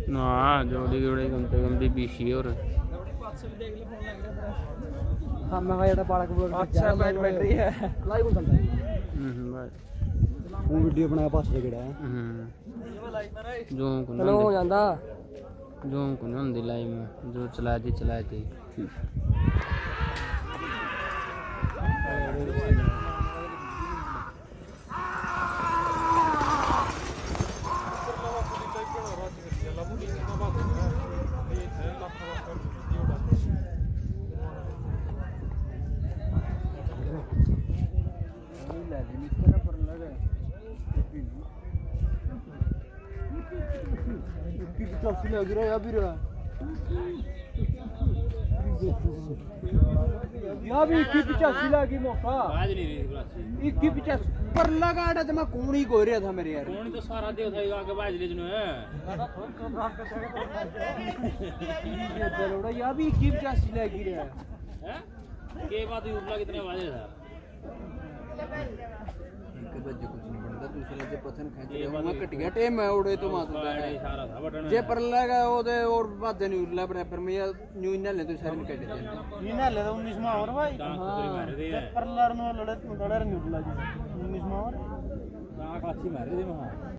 ना जोड़ी जोड़ी कम से कम भी 20 और सामने का जेड़ा बालक बोल अच्छा बैटरी है लाइव चल रहा है बस वो वीडियो बनाया पास केड़ा है जो चलो हो जांदा जो को नहीं दिलाई में जो चला दी लग रहा है अभी रहा या भी 85 लागी मौका आज नहीं रही 85 पर लगा था मैं कौन ही कोई रहा था मेरे यार कौन तो सारा देव था आगे बाज ले जनो है ये बरोड़ा या भी 85 लागी रहा हैं के बात यूपला कितने बाजे था के बजे कुछ नहीं बनता दूसरे जे पथन खेच रहे हूं मैं कट गया टाइम है उड़े तो मातो सारा था बटन जे पर लगा ओदे और बात नहीं उड़ला बराबर में या न्यू इन ले तो सारे निकल जाते इना ले 19 में और भाई मार दे परलर में लड़े नहीं उठला जी 19 में और आंख अच्छी मार दे वहां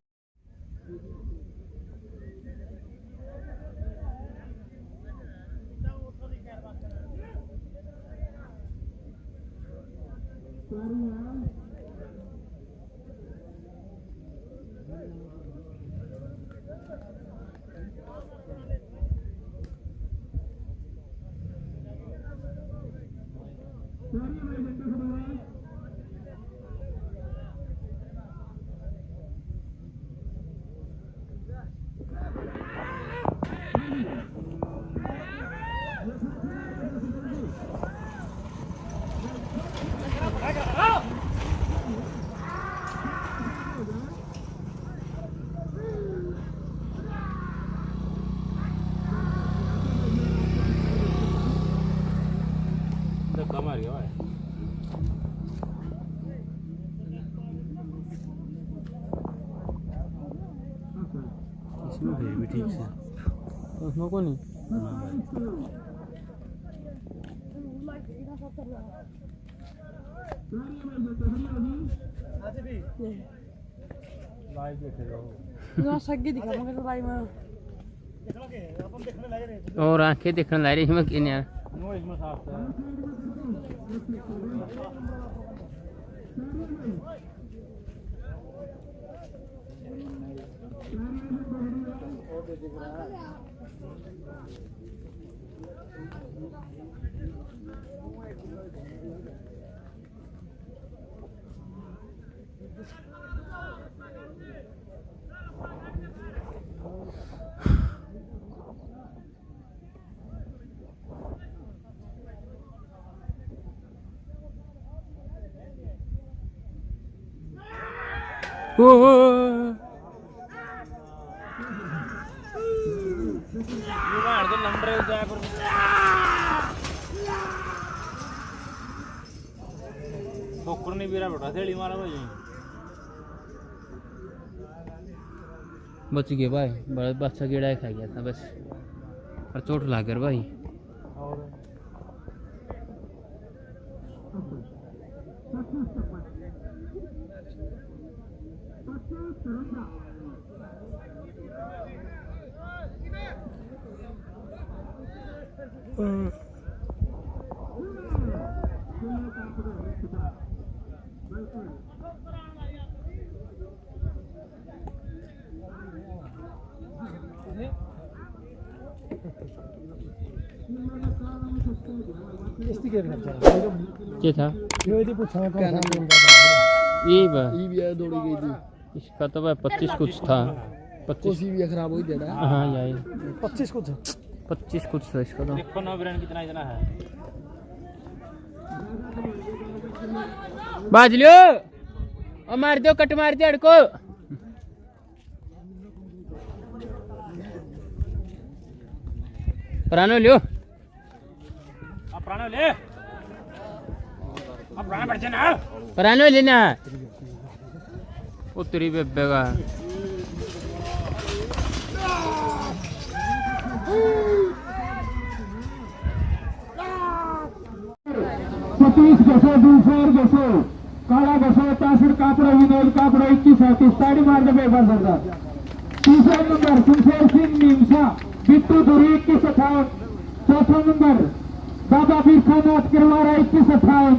धक्का मार गया भाई इसमें फिर भी ठीक से उसमें को नहीं लाइव देखे जाओ ना सगे दिखा मगर तो लाइव में और आंखें देखने ला रही है कि यार नो इसमें साफ है बाहर तो लंबरे जा कर ठोकर नहीं बिरा बेटा थेड़ी मारा भाई बच गए भाई बड़ा बच्चा कीड़ा ही खा गया था बस और चोट लग गया भाई क्या था क्या नाम ये बा ये भी दौड़ी गई थी इसका तो भाई 25 कुछ था 25 कोसी भी खराब हो गई था हाँ यार 25 कुछ 25 कुछ था इसका तो देखो ना ब्रांड कितना इतना है बाज लियो और मार दो कट मार दे अड़को पुरानो लियो अब प्राणो ले अब प्राण बढ़ जाना पुरानो लेना उतरी बेबे का सतीश बसो दूसर बसो काला बसो तासर कापड़ा विनोद कापड़ा 21 ताड़ी मार दे एक बार सरदार तीसरा नंबर सुनसेर सिंह नीमसा बिट्टू दूरी 2158। चौथा नंबर बाबा वीर खान नाथ किरवारा 2158।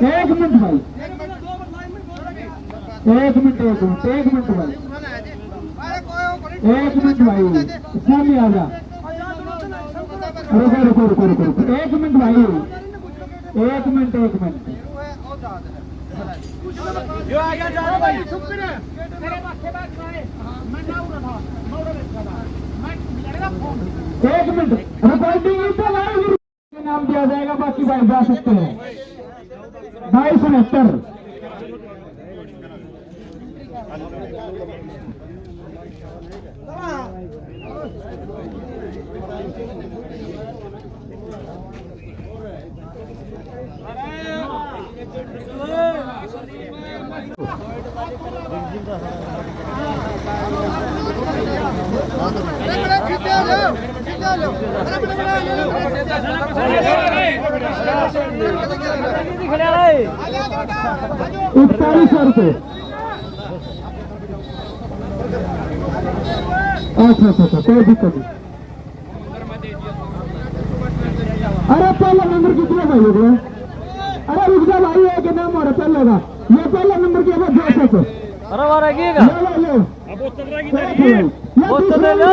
एक मिनट भाई, एक मिनट भाई, एक मिनट भाई, सामने आ जा। रुको रुको रुको रुको, एक मिनट भाई, एक मिनट। जो आ गया जा भाई तेरे पासे बात करे मैं ना उड़ा था मैं लड़ेगा फोन। एक मिनट रिकॉर्डिंग तो लाइव नाम दिया जाएगा, बाकी भाई जा सकते हैं। 2269। ₹4100। अच्छा, कोई दिक्कत नहीं। अरे पहला नंबर कितना भाई हो गया? अरे रुक जा भाई, एक नाम हो रहा पहले का, ये पहला नंबर क्या है? 200। अरे वाला की ले बोतल ले लो।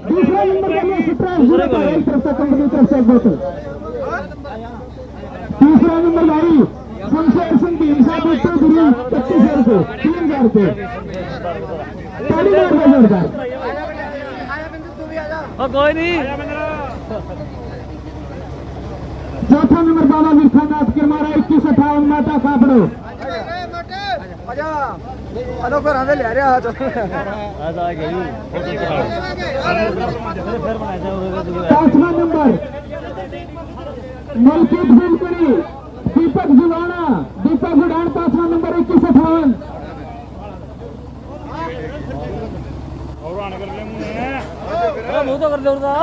दूसरा नंबर का लिए स्ट्राइक पूरा का एक तरफ से कंपनी तरफ से एक बोतल। तीसरा नंबर भाई शमशेर सिंह की इंसान बिट्टू दूरी 25,000 रुपये, 3,000 रुपये। ताली मार दो जोरदार। कोई नहीं। चौथा नंबर बाबा वीर खान नाथ किरमारा 2158। माता कापड़ो पांचवा नंबर मलकीत बिलकुरी दीपक जुलाना, दीपक उड़ान 5वां नंबर 2158। मुंह तो कर दो ठीक था।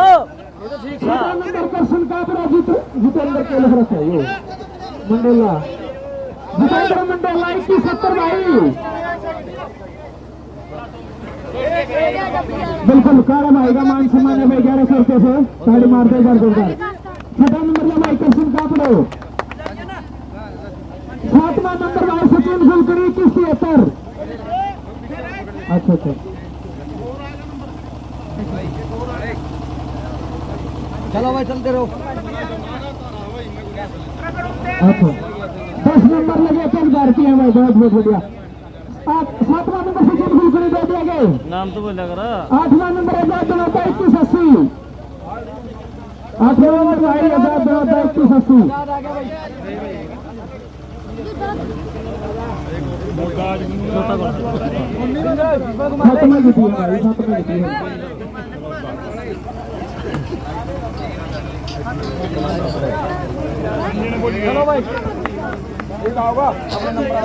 7वां नंबर कर्षण कापड़ा जितेंद्र के लहरा है ये मंडोला, जितेंद्र मंडोला 2170 भाई। बिल्कुल कारा भाई का मान सम्मान है भाई 1100 रुपये से ताड़ी मारते हैं जोरदार। 6वां नंबर का भाई कर्षण कापड़ो। 7वां नंबर भाई सचिन फुलकड़ी 2173। अच्छा। चलो भाई चलते रहो। अच्छा 10 नंबर लगे चल भारतीय है भाई, बहुत बढ़िया। 7वां नंबर सचिन फुलकड़ी दे दिया गए, नाम तो बोल लग रहा। 8वां नंबर आजाद बनोता 2180। 8वां नंबर भाई आजाद बनोता 2180। सातवां जीती है भाई, 7वां जीती है। चलो भाई ठीक होगा अपना नंबर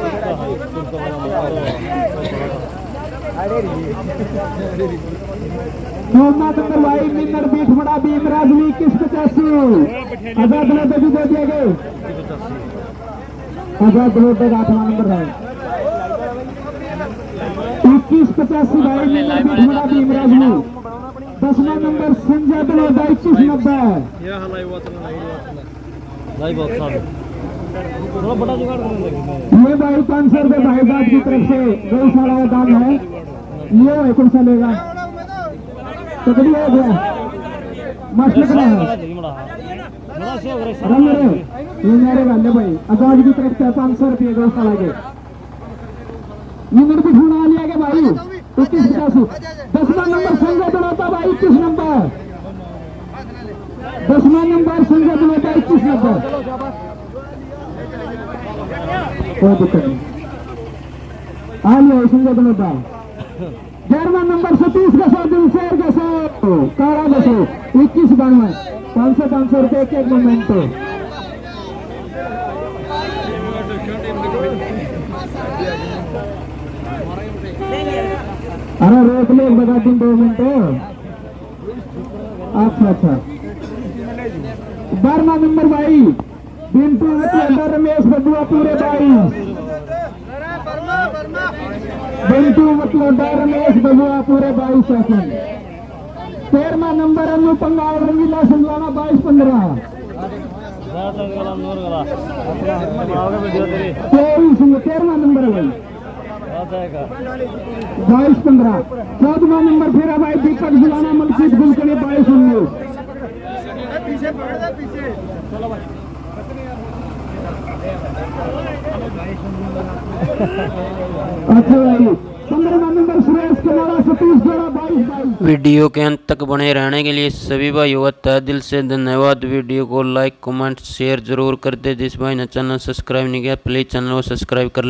सोमनाथ नंबर भाई मिन्नर बीठ बड़ा बीम राजवी 2185। आजाद लोटे भी दे दिए गए। आजाद लोटे 8वां नंबर है 2185 भाई मिन्नर बीठ बड़ा बीम राजवी। 10वां नंबर संजय बलोदा 2190। थोड़ा बड़ा जुगाड़ करने लगे। ये भाई 500 रुपये भाई साहब की तरफ से गौशाला का दाम है। ये है कौन सा लेगा? तकड़ी हो गया मस्त लग रहा है। ये मेरे वाले भाई आजाद की तरफ से 500 रुपये गौशाला के। ये मेरे को ढूंढा लिया गया भाई 2185। 10वां नंबर संजय बलोदा भाई 21 नंबर। 10वां नंबर संजय बलोदा 21 नंबर। कोई दिक्कत नहीं आ लिया संजय बलोदा। 11वां नंबर 37 गसो दिलशेर गसो कारा गसो 2192। 500 रुपये एक मोमेंट। अरे रोक ले बता दिन 2 मिनट। अच्छा 12वां नंबर भाई बिंटू अंदर रमेश बदुआ पूरे 22। बंटू मतलब रमेश बबुआ पूरे 22 सेकंड। 13वां नंबर अनु पंगाल रंगीला संगलाना 22-15। 13वां नंबर है भाई 22-15। 14वां नंबर फेरा भाई दीपक जिलाना मलकीत गुलकने 22-19। अच्छा भाई 15वां नंबर सुरेश कुमार सतीश जोड़ा 22-22। वीडियो के अंत तक बने रहने के लिए सभी भाइयों का तहे दिल से धन्यवाद। वीडियो को लाइक कमेंट शेयर जरूर कर दे। जिस भाई ने चैनल सब्सक्राइब नहीं किया प्लीज़ चैनल को सब्सक्राइब कर ले।